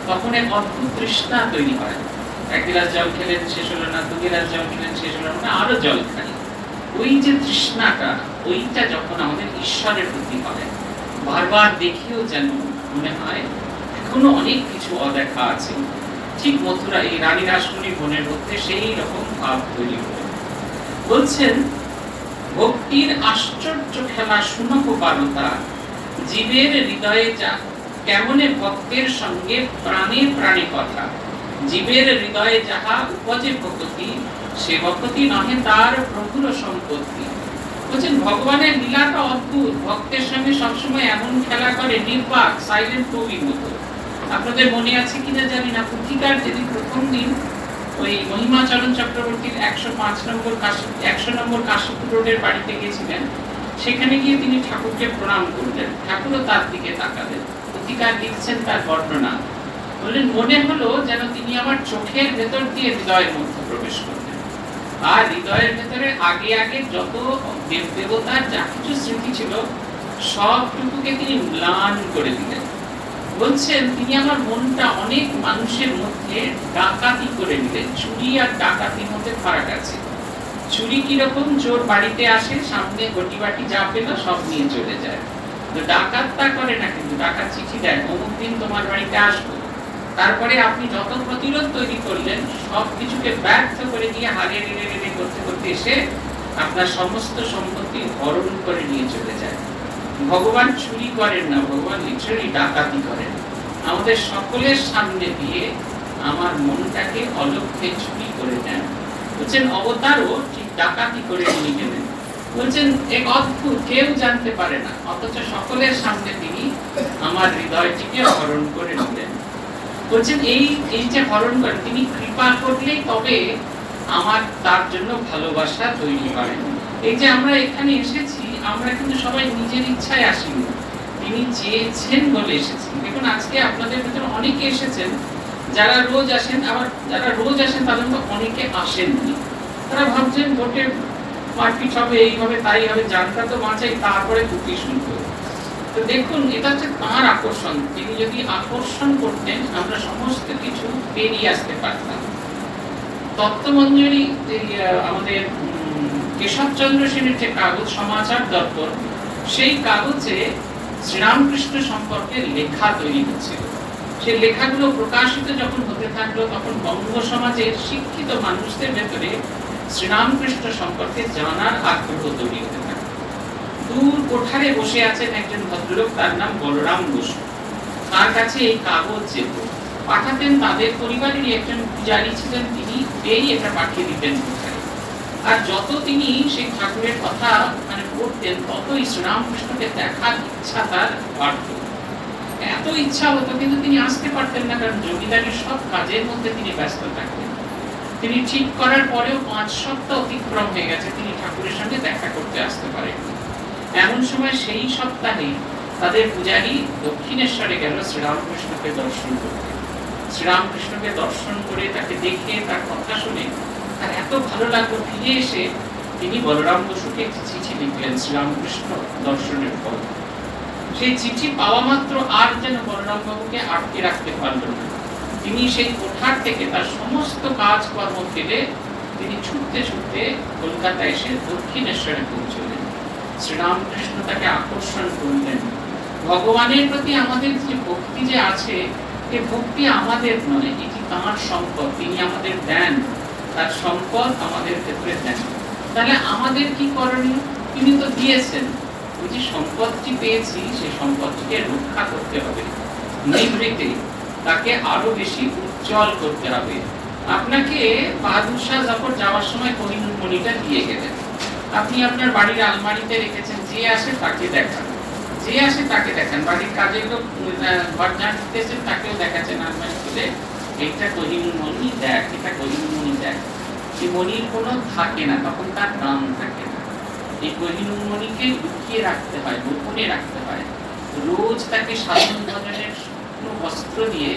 তখন এক অদ্ভুত তৃষ্ণা তৈরি হয়। 1 গ্লাস জল খেলেন শেষ হলো না, 2 গ্লাস জল খেলেন শেষ হলো না, আরো জল খাই। ওই যে তৃষ্ণাটা, ওইটা যখন আমাদের ঈশ্বরের প্রতি হয়, বারবার দেখেও যেন মনে হয় এখনো অনেক কিছু অদেখা আছে। ঠিক মথুরা এই রানী রাসমণি বনের মধ্যে সেই রকম ভাব তৈরি হলো। বলছেন ভক্তির আশ্চর্য খেলা শুনক পারতা, জীবের হৃদয়ে যা কেমনে ভক্তের সঙ্গে প্রাণে প্রাণে কথা, জীবের হৃদয়ে যাহা উপজে ভক্তি, সে ভক্তি নহে তার প্রভুর সম্পত্তি। বলছেন ভগবানের লীলাটা অদ্ভুত, ভক্তের সঙ্গে সবসময় এমন খেলা করে, নির্বাক সাইলেন্ট কবির মতো। আপনাদের মনে আছে কিনা জানি না, পুথিকার যেদিন প্রথম দিন ওই মহিমাচরণ চক্রবর্তীর 105 নম্বর 100 নম্বর কাশীপুর রোডের বাড়িতে গেছিলেন, সেখানে গিয়ে তিনি ঠাকুরকে প্রণাম করলেন, ঠাকুরও তার দিকে তাকালেন। পুথিকার লিখছেন তার বর্ণনা, বললেন মনে হলো যেন তিনি আমার চোখের ভেতর দিয়ে হৃদয়ের মধ্যে প্রবেশ করলেন, আর হৃদয়ের ভেতরে আগে আগে যত দেব দেবতার যা কিছু স্মৃতি ছিল সবটুকুকে তিনি ম্লান করে দিলেন। বলছেন তিনি আমার মনটা অনেক মানুষের মধ্যে ডাকাতি করে নিলেন। চুরি আর ডাকাতির মধ্যে ফারাক আছে। চুরি কিরকম, চোর বাড়িতে আসে, সামনে গটি বাটি যা পেল সব নিয়ে চলে যায়, তো ডাকাত তা করে না, কিন্তু ডাকাত চিঠি দেয় অমুক দিন তোমার বাড়িতে আসবো। তারপরে আপনি যত প্রতিরোধ তৈরি করলেন সব কিছুকে ব্যর্থ করে দিয়ে হারিয়ে রেড়ে করতে করতে এসে আপনার সমস্ত সম্পত্তি হরণ করে নিয়ে চলে যায়। ভগবান চুরি করেন না, ভগবান লিটারালি ডাকাতি করেন। আমাদের সকলের সামনে দিয়ে আমার মনটাকে অলক্ষ্যে চুরি করে নেন। বলছেন অবতারও ঠিক ডাকাতি করে নিয়ে গেলেন। বলছেন এক অদ্ভুত, কেউ জানতে পারে না, অথচ সকলের সামনে তিনি আমার হৃদয়টিকে হরণ করে নিলেন। বলছেন এই যে হরণ করেন, তিনি কৃপা করলেই তবে আমার তার জন্য ভালোবাসা তৈরি হয়। এই যে আমরা এখানে এসেছি, আমরা কিন্তু সবাই নিজের ইচ্ছায় আসিনি, তিনি চেয়েছেন বলে এসেছি। দেখুন আজকে আপনাদের ভিতরে অনেকে এসেছেন যারা রোজ আসেন, আবার যারা রোজ আসেন তাদের মধ্যে অনেকে আসেননি। তারা ভাবছেন ভোটে মারপিট হবে, এই হবে তাই হবে, জানটা তো বাঁচাই, তারপরে দুটি শুনবো। তো দেখুন এটা হচ্ছে তাঁর আকর্ষণ। তিনি যদি আকর্ষণ করতেন আমরা সমস্ত কিছু পেরিয়ে আসতে পারতাম। তত্ত্বমঞ্জরি আমাদের কেশবচন্দ্র সেনের যে কাগজ সমাচার দর্পণ, সেই কাগজে শ্রীরামকৃষ্ণ সম্পর্কে লেখা তৈরি হচ্ছিল। সেই লেখাগুলো প্রকাশিত যখন হতে থাকলো তখন বঙ্গ সমাজের শিক্ষিত মানুষদের ভেতরে শ্রীরামকৃষ্ণ সম্পর্কে জানার আগ্রহ তৈরি হতে থাকে। দূর কোঠারে বসে আছেন একজন ভদ্রলোক, তার নাম বলরাম বসু। তার কাছে এই কাগজ যেত, পাঠাতেন তাদের পরিবারেরই একজন পূজারী ছিলেন, তিনি এই এটা পাঠিয়ে দিতেন কোঠায়। আর যত তিনি সেই ঠাকুরের কথা মানে পড়তেন ততই শ্রীরামকৃষ্ণকে দেখার ইচ্ছা তার বাড়ত। এত ইচ্ছা হতো কিন্তু তিনি আসতে পারতেন না, কারণ জমিদারির সব কাজের মধ্যে তিনি ব্যস্ত থাকতেন। তিনি ঠিক করার পরেও 5 সপ্তাহ অতিক্রম হয়ে গেছে, তিনি ঠাকুরের সঙ্গে দেখা করতে আসতে পারেননি। এমন সময় সেই সপ্তাহে তাদের পূজারী দক্ষিণেশ্বরে গেল শ্রীরামকৃষ্ণকে দর্শন করতে। শ্রীরামকৃষ্ণকে দর্শন করে তাকে দেখে তার কথা শুনে তার এত ভালো লাগলো, ফিরে এসে তিনি বলরাম বসুকে একটি চিঠি লিখলেন শ্রীরামকৃষ্ণ দর্শনের পর। সেই চিঠি পাওয়া মাত্র আর যেন বলরাম বাবুকে আটকে রাখতে পারলেন না। তিনি সেই কোঠার থেকে তার সমস্ত কাজকর্ম ফেলে তিনি ছুটতে ছুটতে কলকাতা এসে দক্ষিণেশ্বরে পৌঁছলেন। শ্রীরামকৃষ্ণ তাকে আকর্ষণ করলেন। ভগবানের প্রতি আমাদের যে ভক্তি যে আছে, এই ভক্তি আমাদের নয়, এটি তাঁর সম্পদ, তিনি আমাদের দেন, তার সম্পদ আমাদের ক্ষেত্রে দেন। তাহলে আমাদের কি করণীয়? তিনি তো দিয়েছেন, ওই যে সম্পদটি পেয়েছি সেই সম্পদটিকে রক্ষা করতে হবে, নিভৃতে তাকে আরো বেশি উজ্জ্বল করতে হবে। আপনাকে বাহাদুর শাহ জাফর যাওয়ার সময় কোহিনূর মণিটা দিয়ে গেলেন, আপনি আপনার বাড়ির আলমারিতে রেখেছেন, যে আসে তাকে দেখান, যে আসে তাকে দেখান, বাড়ির কাজের লোক ঘর ঝাড় দিতেছেন তাকেও দেখাচ্ছেন আলমারি খুলে, এইটা কোহিনূর মণি দেখ, এটা কোহিনূর মণি দেখ। এই মণির কোনো থাকে না, তখন তার দাম থাকে না। এই কোহিনূর মণিকে লুকিয়ে রাখতে হয়, গোপনে রাখতে হয়। রোজ তাকে সাধন ভজনের বস্ত্র দিয়ে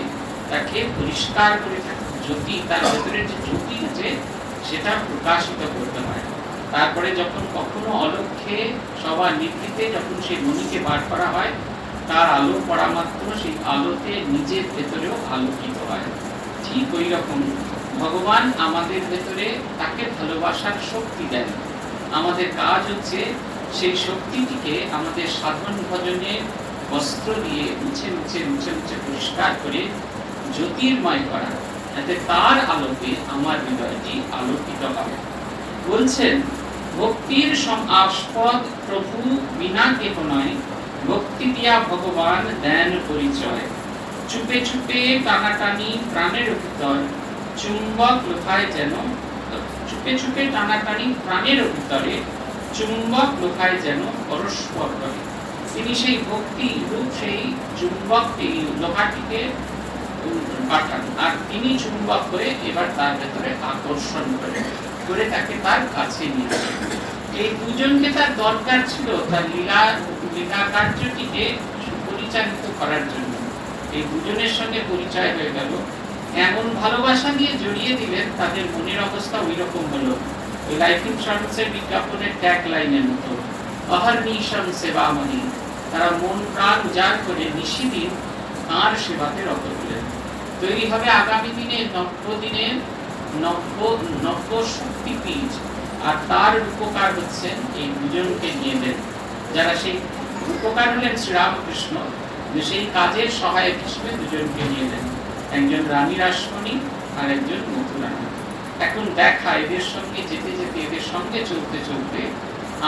তাকে পরিষ্কার করে থাকে, জ্যোতি তার ভেতরের যে জ্যোতি আছে সেটা প্রকাশিত করতে হয়। তারপরে যখন কখনো অলক্ষ্যে সবার নিভৃতে যখন সেই মণিকে বার করা হয়, তার আলো পড়া মাত্র সেই আলোতে নিজের ভেতরেও আলোকিত হয়। ঠিক ওই রকম ভগবান আমাদের ভেতরে তাকে ভালোবাসার শক্তি দেন। আমাদের কাজ হচ্ছে সেই শক্তিটিকে আমাদের সাধন ভজনে বস্ত্র দিয়ে মুছে মুছে মুছে মুছে পরিষ্কার করে জ্যোতির্ময় করা, যাতে তার আলোকে আমার হৃদয়টি আলোকিত হবে। বলছেন ভক্তির আস্পদ প্রভু বিনা কেহ নয়, ভক্তি দিয়া ভগবান দেন পরিচয়। চুপে চুপে টানাটানি প্রাণের ভিতর, চুম্বক লোহায় যেন, চুপে চুপে টানাটানি প্রাণের ভিতরে, চুম্বক লোহায় যেন পরস্পর করে। তিনি সেই ভক্তি রূপ সেই চুম্বক লোহাটিকে পাঠান, আর তিনি চুম্বক হয়ে এবার তার ভেতরে আকর্ষণ করে তাকে তার কাছে নিয়ে আসেন। এই দুজনকে তার দরকার ছিল তার লীলা কার্যটিকে পরিচালিত করার জন্য। এই দুজনের সঙ্গে পরিচয় হয়ে গেল, এমন ভালোবাসা দিয়ে জড়িয়ে দিলেন, তাদের মনের অবস্থা ওই রকম হলো ওই লাইফ ইন্স্যুরেন্সের বিজ্ঞাপনের ট্যাগ লাইনের মতো, অহর্নিশম সেবামণি। তারা মন প্রাণ উজাড় করে নিশিদিন তাঁর সেবাতে রত হলেন। তৈরি হবে আগামী দিনে নব্যদিনের নব্য শক্তিপীঠ। আর তার উপকার হচ্ছেন এই দুজনকে নিয়ে দেন, যারা সেই উপকার হলেন শ্রীরামকৃষ্ণ, যে সেই কাজের সহায়ক হিসেবে দুজনকে নিয়ে নেন, একজন রানী রাসমণি আর একজন মথুরানী। এখন দেখা এদের সঙ্গে যেতে যেতে, এদের সঙ্গে চলতে চলতে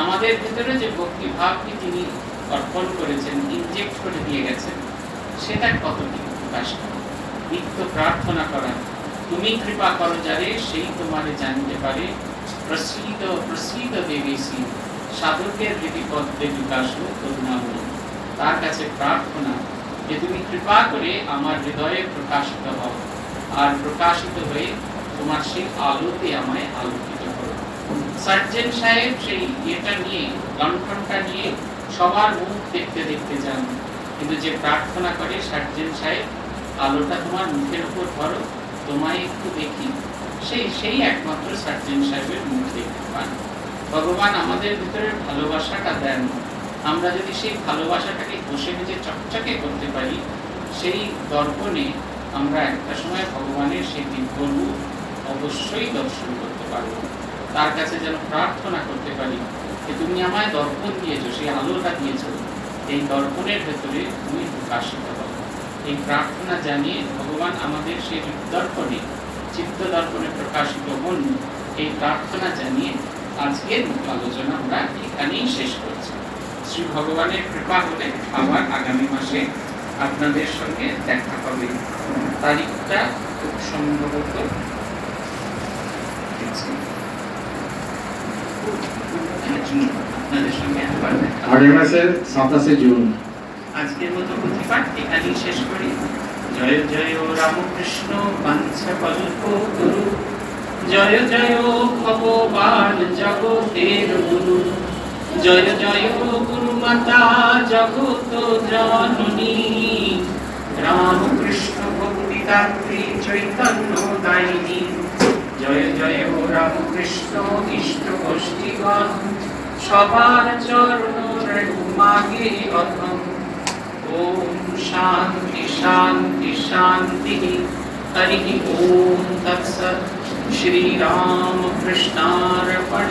আমাদের ভিতরে যে ভক্তি ভাবকে তিনি অর্পণ করেছেন, ইনজেক্ট করে দিয়ে গেছেন, সেটা কতটুকু প্রকাশ করে। নিত্য প্রার্থনা করা, তুমি কৃপা করো যারে সেই তোমারে জানতে পারে, প্রসীদ প্রসীদ দেবেশী, সাধকের হৃদিপদ্মে বিকাশ করুণাময়ী। তার কাছে প্রার্থনা যে তুমি কৃপা করে আমার হৃদয়ে প্রকাশিত হও, আর প্রকাশিত হয়ে তোমার সেই আলোতে আমায় আলোকিত করো। সার্জেন সাহেব সেই এটা নিয়ে, লণ্ঠনটা নিয়ে সবার মুখ দেখতে দেখতে যান, কিন্তু যে প্রার্থনা করে সার্জেন সাহেব, আলোটা তোমার মুখের উপর ধরো, তোমায় একটু দেখি, সেই একমাত্র সার্জেন সাহেবের মুখ দেখতে পান। ভগবান আমাদের ভিতরে ভালোবাসাটা দেন, আমরা যদি সেই ভালোবাসাটাকে বসে নিজে চকচকে করতে পারি, সেই দর্পণে আমরা একটা সময় ভগবানের সেই দিব্যরূপ অবশ্যই দর্শন করতে পারবো। তার কাছে যেন প্রার্থনা করতে পারি যে তুমি আমায় দর্পণ দিয়েছো, সেই আলোটা দিয়েছো, এই দর্পণের ভেতরে তুমি প্রকাশিত হও। এই প্রার্থনা জানিয়ে ভগবান আমাদের সেই দর্পণে, চিত্ত দর্পণে প্রকাশিত হন, এই প্রার্থনা জানিয়ে আজকের আলোচনা আমরা এখানেই শেষ করছি। শ্রী ভগবানের কৃপা হলে আবার আগামী মাসে আপনাদের সঙ্গে দেখা হবে। তারিখটা খুব সম্ভবত আপনাদের সঙ্গে আবার দেখা হবে। 27 জুন। আজকের মতো প্রতিপাঠ এখানেই শেষ করি। জয় জয় রামকৃষ্ণ পাঞ্চকল্পতরু, জয় জয় ভগবান জগতের গুরু, জয় জয় গুরু মাতা জগত জননী, রামকৃষ্ণ ভক্তিদাত্রী চৈতন্য দায়িনী, জয় জয় রামকৃষ্ণ ইষ্ট গোষ্ঠীগণ, সবার চরণ মাগে অথম। ওম শান্তি শান্তি শান্তি। হরি ওম তৎসৎ। শ্রী রাম কৃষ্ণার্পণমস্তু।